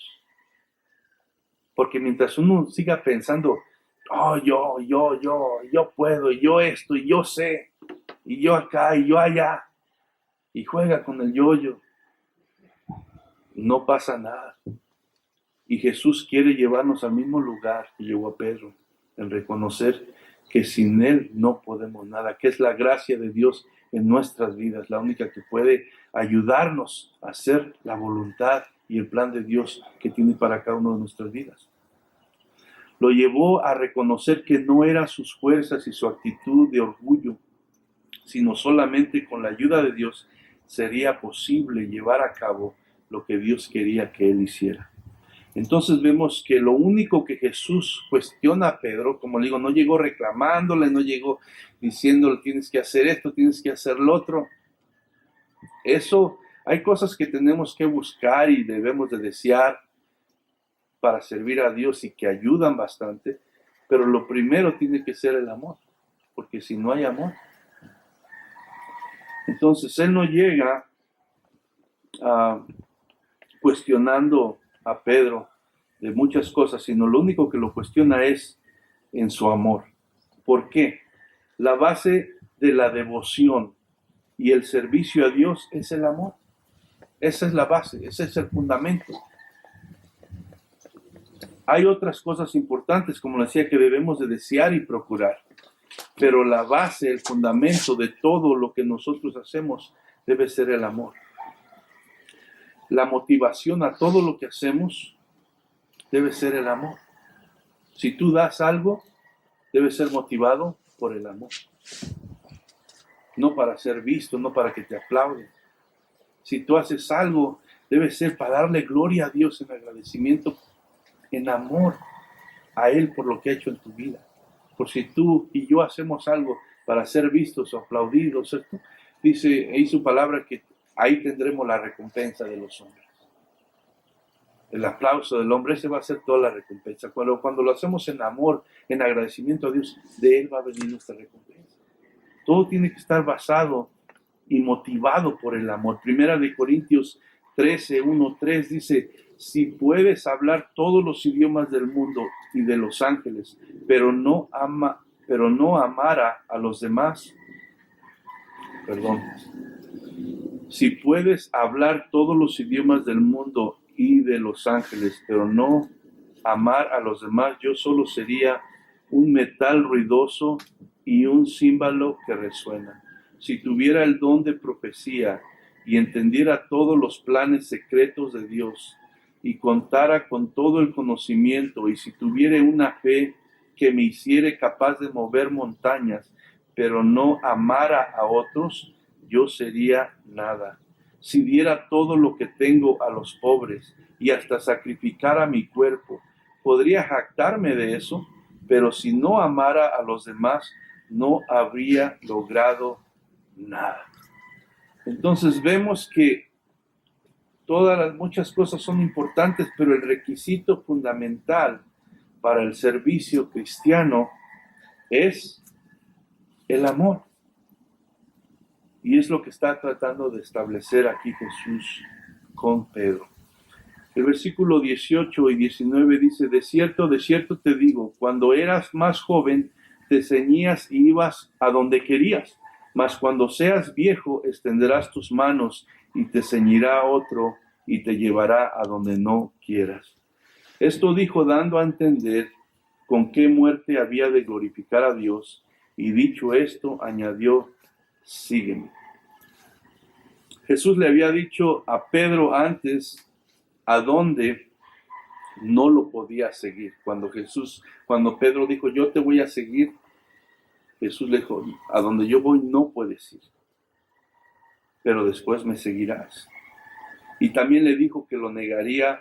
Porque mientras uno siga pensando, oh, yo puedo, y yo esto, y yo sé, y yo acá, y yo allá, y juega con el yo, no pasa nada. Y Jesús quiere llevarnos al mismo lugar que llevó a Pedro, en reconocer que sin Él no podemos nada, que es la gracia de Dios en nuestras vidas, la única que puede ayudarnos a hacer la voluntad y el plan de Dios que tiene para cada uno de nuestras vidas. Lo llevó a reconocer que no eran sus fuerzas y su actitud de orgullo, sino solamente con la ayuda de Dios sería posible llevar a cabo lo que Dios quería que él hiciera. Entonces vemos que lo único que Jesús cuestiona a Pedro, como le digo, no llegó reclamándole, no llegó diciéndole tienes que hacer esto, tienes que hacer lo otro. Eso, hay cosas que tenemos que buscar y debemos de desear para servir a Dios y que ayudan bastante, pero lo primero tiene que ser el amor, porque si no hay amor, entonces él no llega cuestionando a Pedro de muchas cosas, sino lo único que lo cuestiona es en su amor. ¿Por qué? La base de la devoción y el servicio a Dios es el amor. Esa es la base, ese es el fundamento. Hay otras cosas importantes, como decía, que debemos de desear y procurar, pero la base, el fundamento de todo lo que nosotros hacemos debe ser el amor. La motivación a todo lo que hacemos debe ser el amor. Si tú das algo, debe ser motivado por el amor. No para ser visto, no para que te aplauden. Si tú haces algo, debe ser para darle gloria a Dios en agradecimiento, en amor a Él por lo que ha hecho en tu vida. Por si tú y yo hacemos algo para ser vistos o aplaudidos, ¿cierto? Dice ahí su palabra que ahí tendremos la recompensa de los hombres. El aplauso del hombre, ese va a ser toda la recompensa. Cuando lo hacemos en amor, en agradecimiento a Dios, de Él va a venir nuestra recompensa. Todo tiene que estar basado y motivado por el amor. Primera de Corintios 13, 1, 3 dice, si puedes hablar todos los idiomas del mundo y de los ángeles, pero no amara a los demás, si puedes hablar todos los idiomas del mundo y de los ángeles, pero no amar a los demás, yo solo sería un metal ruidoso y un címbalo que resuena. Si tuviera el don de profecía y entendiera todos los planes secretos de Dios y contara con todo el conocimiento, y si tuviera una fe que me hiciera capaz de mover montañas, pero no amara a otros, yo sería nada. Si diera todo lo que tengo a los pobres y hasta sacrificara mi cuerpo, podría jactarme de eso, pero si no amara a los demás, no habría logrado nada. Entonces vemos que muchas cosas son importantes, pero el requisito fundamental para el servicio cristiano es el amor. Y es lo que está tratando de establecer aquí Jesús con Pedro. El versículo 18 y 19 dice, de cierto te digo, cuando eras más joven, te ceñías y ibas a donde querías, mas cuando seas viejo, extenderás tus manos y te ceñirá otro y te llevará a donde no quieras. Esto dijo dando a entender con qué muerte había de glorificar a Dios, y dicho esto, añadió, sígueme. Jesús le había dicho a Pedro antes a dónde no lo podía seguir. Cuando Pedro dijo, yo te voy a seguir, Jesús le dijo, a donde yo voy no puedes ir, pero después me seguirás. Y también le dijo que lo negaría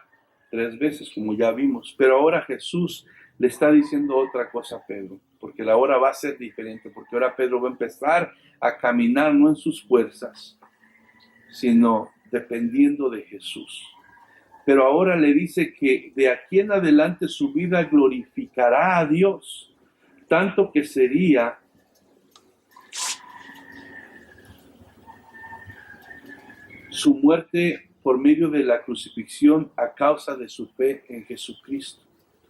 3 veces, como ya vimos. Pero ahora Jesús le está diciendo otra cosa a Pedro, porque la hora va a ser diferente, porque ahora Pedro va a empezar a caminar no en sus fuerzas, sino dependiendo de Jesús. Pero ahora le dice que de aquí en adelante su vida glorificará a Dios, tanto que sería su muerte por medio de la crucifixión a causa de su fe en Jesucristo.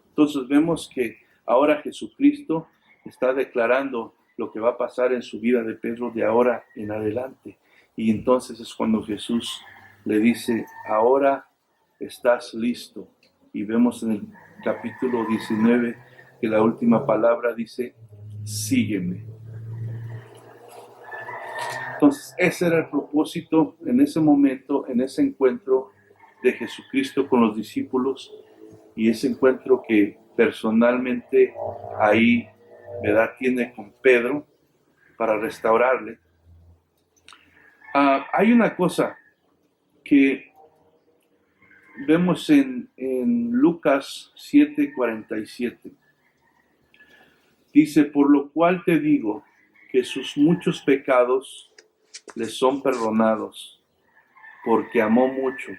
Entonces vemos que ahora Jesucristo está declarando lo que va a pasar en su vida de Pedro de ahora en adelante. Y entonces es cuando Jesús le dice, ahora estás listo. Y vemos en el capítulo 19 que la última palabra dice, sígueme. Entonces ese era el propósito en ese momento, en ese encuentro de Jesucristo con los discípulos, y ese encuentro que personalmente ahí, ¿verdad?, tiene con Pedro para restaurarle. Hay una cosa que vemos en Lucas 7:47. Dice, por lo cual te digo que sus muchos pecados les son perdonados, porque amó mucho.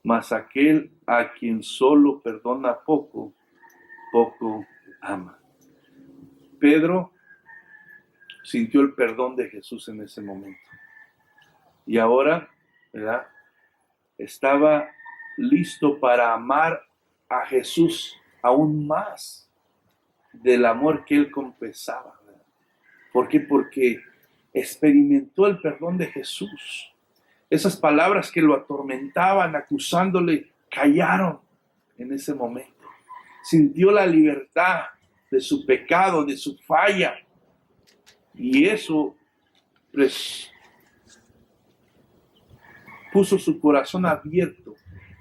Mas aquel a quien solo perdona poco, poco ama. Pedro sintió el perdón de Jesús en ese momento. Y ahora, ¿verdad?, estaba listo para amar a Jesús aún más del amor que él confesaba. ¿Verdad? ¿Por qué? Porque experimentó el perdón de Jesús. Esas palabras que lo atormentaban, acusándole, callaron en ese momento. Sintió la libertad de su pecado, de su falla. Y eso, pues, puso su corazón abierto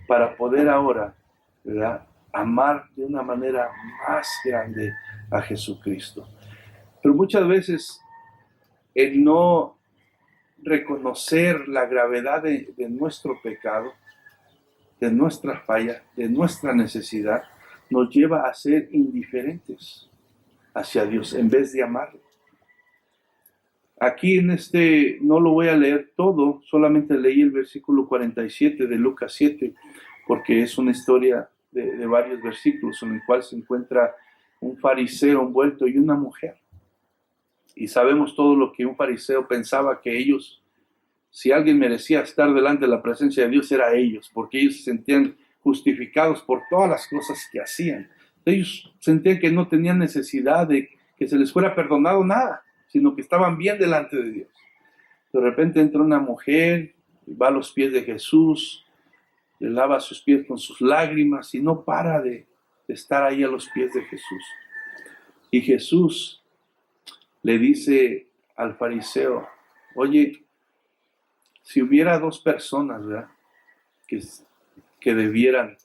para poder ahora, ¿verdad?, amar de una manera más grande a Jesucristo. Pero muchas veces el no reconocer la gravedad de nuestro pecado, de nuestra falla, de nuestra necesidad, nos lleva a ser indiferentes hacia Dios en vez de amarlo. Aquí no lo voy a leer todo, solamente leí el versículo 47 de Lucas 7, porque es una historia de varios versículos en el cual se encuentra un fariseo envuelto y una mujer. Y sabemos todo lo que un fariseo pensaba, que ellos, si alguien merecía estar delante de la presencia de Dios, era ellos, porque ellos se sentían justificados por todas las cosas que hacían. Ellos sentían que no tenían necesidad de que se les fuera perdonado nada, sino que estaban bien delante de Dios. De repente entra una mujer, va a los pies de Jesús, le lava sus pies con sus lágrimas y no para de estar ahí a los pies de Jesús. Y Jesús le dice al fariseo, oye, si hubiera dos personas, ¿verdad?, que debieran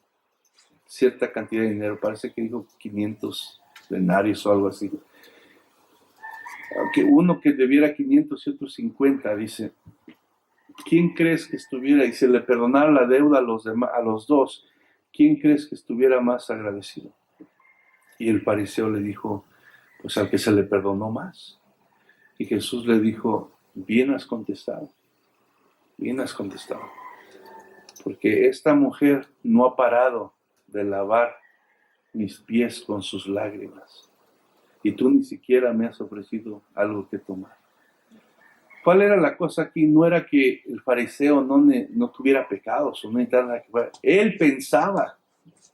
cierta cantidad de dinero, parece que dijo 500 denarios o algo así, aunque uno que debiera 500 y otro 50, dice, ¿quién crees que estuviera, y se le perdonara la deuda a los dos, quién crees que estuviera más agradecido? Y el fariseo le dijo, pues al que se le perdonó más. Y Jesús le dijo, bien has contestado, porque esta mujer no ha parado de lavar mis pies con sus lágrimas, y tú ni siquiera me has ofrecido algo que tomar. ¿Cuál era la cosa aquí? No era que el fariseo no tuviera pecados, o no necesitara nada que fuera. Él pensaba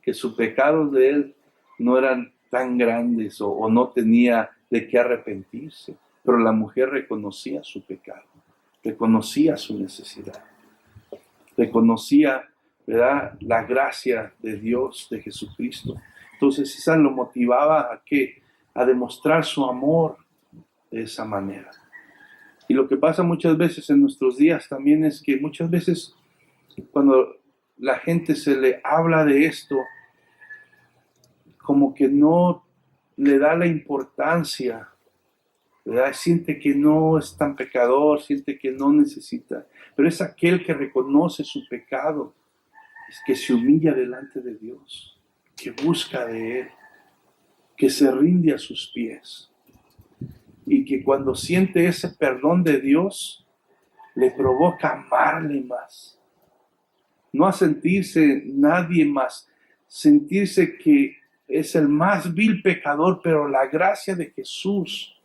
que sus pecados de él no eran tan grandes o no tenía de qué arrepentirse. Pero la mujer reconocía su pecado, reconocía su necesidad, reconocía, ¿verdad?, la gracia de Dios, de Jesucristo. Entonces esa lo motivaba a ¿qué? A demostrar su amor de esa manera. Y lo que pasa muchas veces en nuestros días también es que muchas veces cuando la gente se le habla de esto, como que no le da la importancia, ¿verdad? Siente que no es tan pecador, siente que no necesita. Pero es aquel que reconoce su pecado, es que se humilla delante de Dios, que busca de Él, que se rinde a sus pies. Y que cuando siente ese perdón de Dios, le provoca amarle más. No a sentirse nadie más, sentirse que es el más vil pecador, pero la gracia de Jesús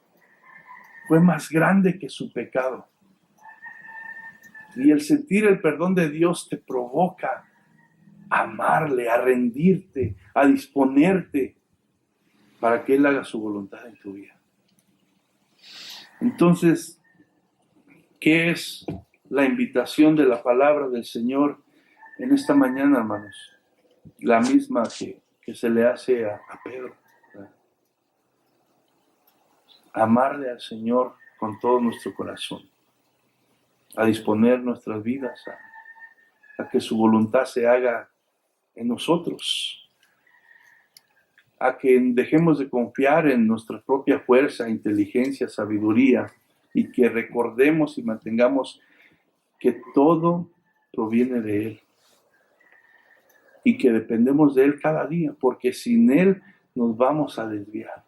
fue más grande que su pecado. Y el sentir el perdón de Dios te provoca a amarle, a rendirte, a disponerte para que Él haga su voluntad en tu vida. Entonces, ¿qué es la invitación de la palabra del Señor en esta mañana, hermanos? La misma que se le hace a Pedro. Amarle al Señor con todo nuestro corazón, a disponer nuestras vidas a que su voluntad se haga en nosotros, a que dejemos de confiar en nuestra propia fuerza, inteligencia, sabiduría, y que recordemos y mantengamos que todo proviene de Él y que dependemos de Él cada día, porque sin Él nos vamos a desviar,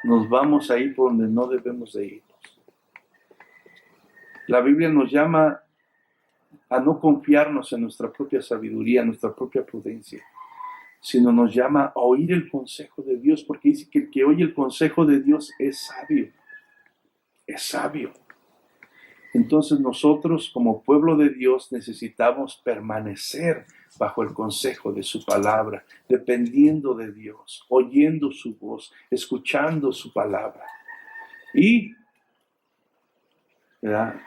nos vamos a ir por donde no debemos de irnos. La Biblia nos llama a no confiarnos en nuestra propia sabiduría, en nuestra propia prudencia, sino nos llama a oír el consejo de Dios, porque dice que el que oye el consejo de Dios es sabio, es sabio. Entonces nosotros como pueblo de Dios necesitamos permanecer bajo el consejo de su palabra, dependiendo de Dios, oyendo su voz, escuchando su palabra y, ¿verdad?,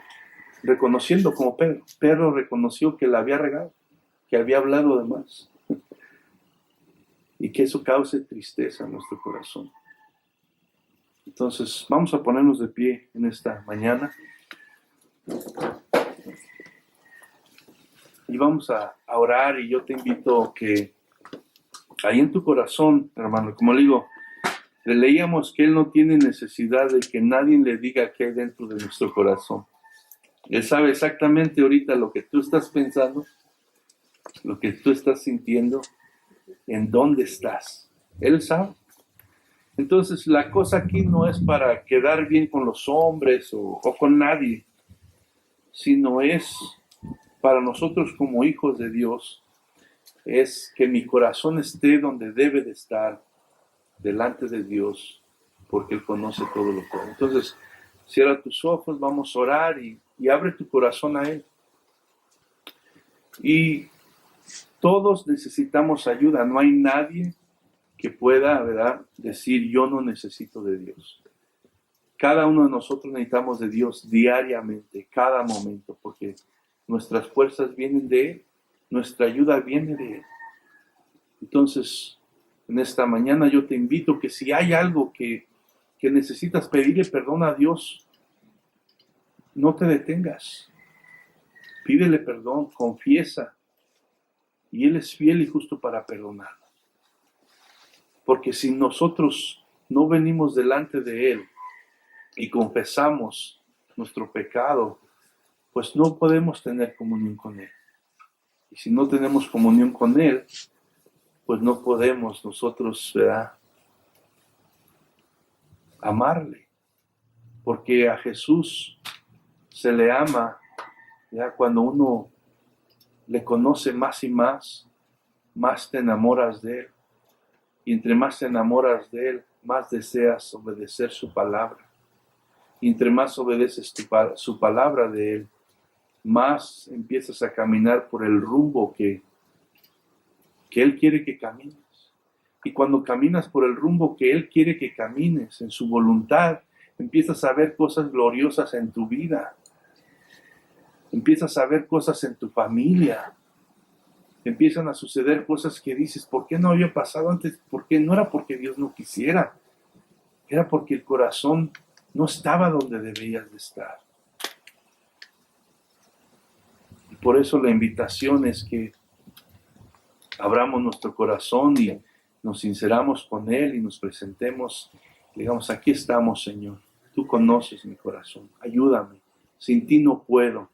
reconociendo como Pedro reconoció que la había regado, que había hablado de más y que eso cause tristeza en nuestro corazón. Entonces vamos a ponernos de pie en esta mañana y vamos a orar, y yo te invito que ahí en tu corazón, hermano, como le digo, le leíamos que Él no tiene necesidad de que nadie le diga qué hay dentro de nuestro corazón. Él sabe exactamente ahorita lo que tú estás pensando, lo que tú estás sintiendo, en dónde estás. Él sabe. Entonces la cosa aquí no es para quedar bien con los hombres o con nadie, sino es para nosotros como hijos de Dios, es que mi corazón esté donde debe de estar, delante de Dios, porque Él conoce todo lo que hay. Entonces, cierra tus ojos, vamos a orar y abre tu corazón a Él. Y todos necesitamos ayuda, no hay nadie que pueda, ¿verdad?, decir yo no necesito de Dios. Cada uno de nosotros necesitamos de Dios diariamente, cada momento, porque nuestras fuerzas vienen de Él, nuestra ayuda viene de Él. Entonces, en esta mañana yo te invito que si hay algo que necesitas pedirle perdón a Dios, no te detengas. Pídele perdón, confiesa, y Él es fiel y justo para perdonar. Porque si nosotros no venimos delante de Él y confesamos nuestro pecado, pues no podemos tener comunión con Él. Y si no tenemos comunión con Él, pues no podemos nosotros, ¿verdad?, amarle. Porque a Jesús se le ama, ¿ya?, cuando uno le conoce más y más te enamoras de Él. Y entre más te enamoras de Él, más deseas obedecer su palabra. Y entre más obedeces su palabra de Él, más empiezas a caminar por el rumbo que Él quiere que camines. Y cuando caminas por el rumbo que Él quiere que camines, en su voluntad, empiezas a ver cosas gloriosas en tu vida. Empiezas a ver cosas en tu familia. Empiezan a suceder cosas que dices, ¿por qué no había pasado antes? ¿Por qué? No era porque Dios no quisiera. Era porque el corazón no estaba donde debías de estar. Y por eso la invitación es que abramos nuestro corazón y nos sinceramos con Él y nos presentemos. Digamos, aquí estamos, Señor. Tú conoces mi corazón. Ayúdame. Sin ti no puedo.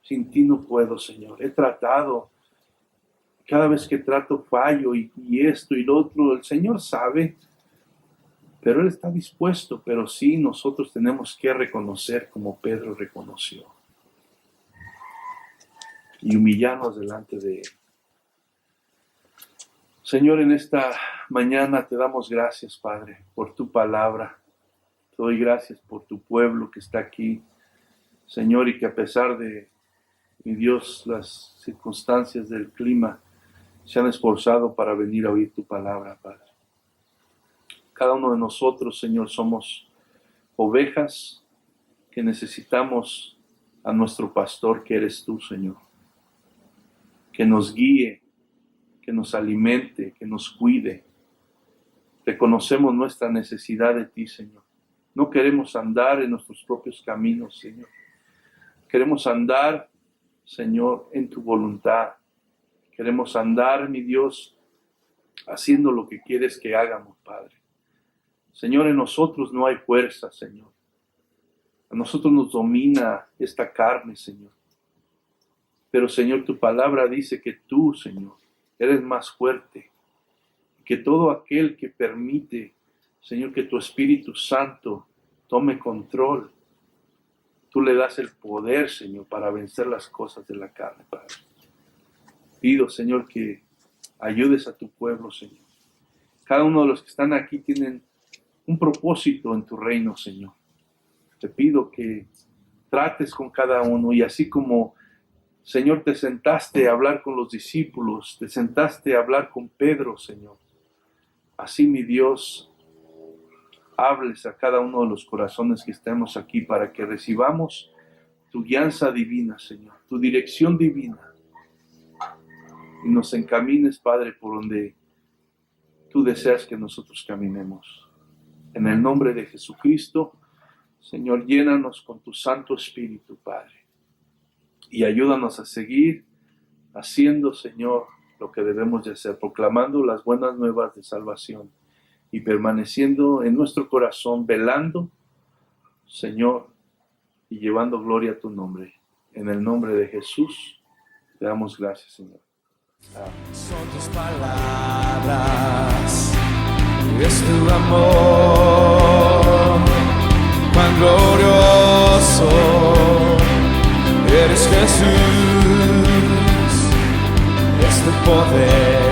Sin ti no puedo, Señor. He tratado. Cada vez que trato fallo y esto y lo otro. El Señor sabe. Pero Él está dispuesto, pero sí nosotros tenemos que reconocer como Pedro reconoció y humillarnos delante de Él. Señor, en esta mañana te damos gracias, Padre, por tu palabra. Te doy gracias por tu pueblo que está aquí, Señor, y que a pesar de, mi Dios, las circunstancias del clima, se han esforzado para venir a oír tu palabra, Padre. Cada uno de nosotros, Señor, somos ovejas que necesitamos a nuestro pastor, que eres tú, Señor. Que nos guíe, que nos alimente, que nos cuide. Reconocemos nuestra necesidad de ti, Señor. No queremos andar en nuestros propios caminos, Señor. Queremos andar, Señor, en tu voluntad. Queremos andar, mi Dios, haciendo lo que quieres que hagamos, Padre. Señor, en nosotros no hay fuerza, Señor. A nosotros nos domina esta carne, Señor. Pero, Señor, tu palabra dice que tú, Señor, eres más fuerte. Que todo aquel que permite, Señor, que tu Espíritu Santo tome control, tú le das el poder, Señor, para vencer las cosas de la carne, Padre. Pido, Señor, que ayudes a tu pueblo, Señor. Cada uno de los que están aquí tienen un propósito en tu reino, Señor. Te pido que trates con cada uno y así como, Señor, te sentaste a hablar con los discípulos, te sentaste a hablar con Pedro, Señor. Así, mi Dios, hables a cada uno de los corazones que estemos aquí para que recibamos tu guianza divina, Señor, tu dirección divina. Y nos encamines, Padre, por donde tú deseas que nosotros caminemos. En el nombre de Jesucristo, Señor, llénanos con tu Santo Espíritu, Padre. Y ayúdanos a seguir haciendo, Señor, lo que debemos de hacer, proclamando las buenas nuevas de salvación y permaneciendo en nuestro corazón, velando, Señor, y llevando gloria a tu nombre. En el nombre de Jesús, te damos gracias, Señor. Amén. Son tus palabras, es tu amor, cuán glorioso eres Jesús, es tu poder.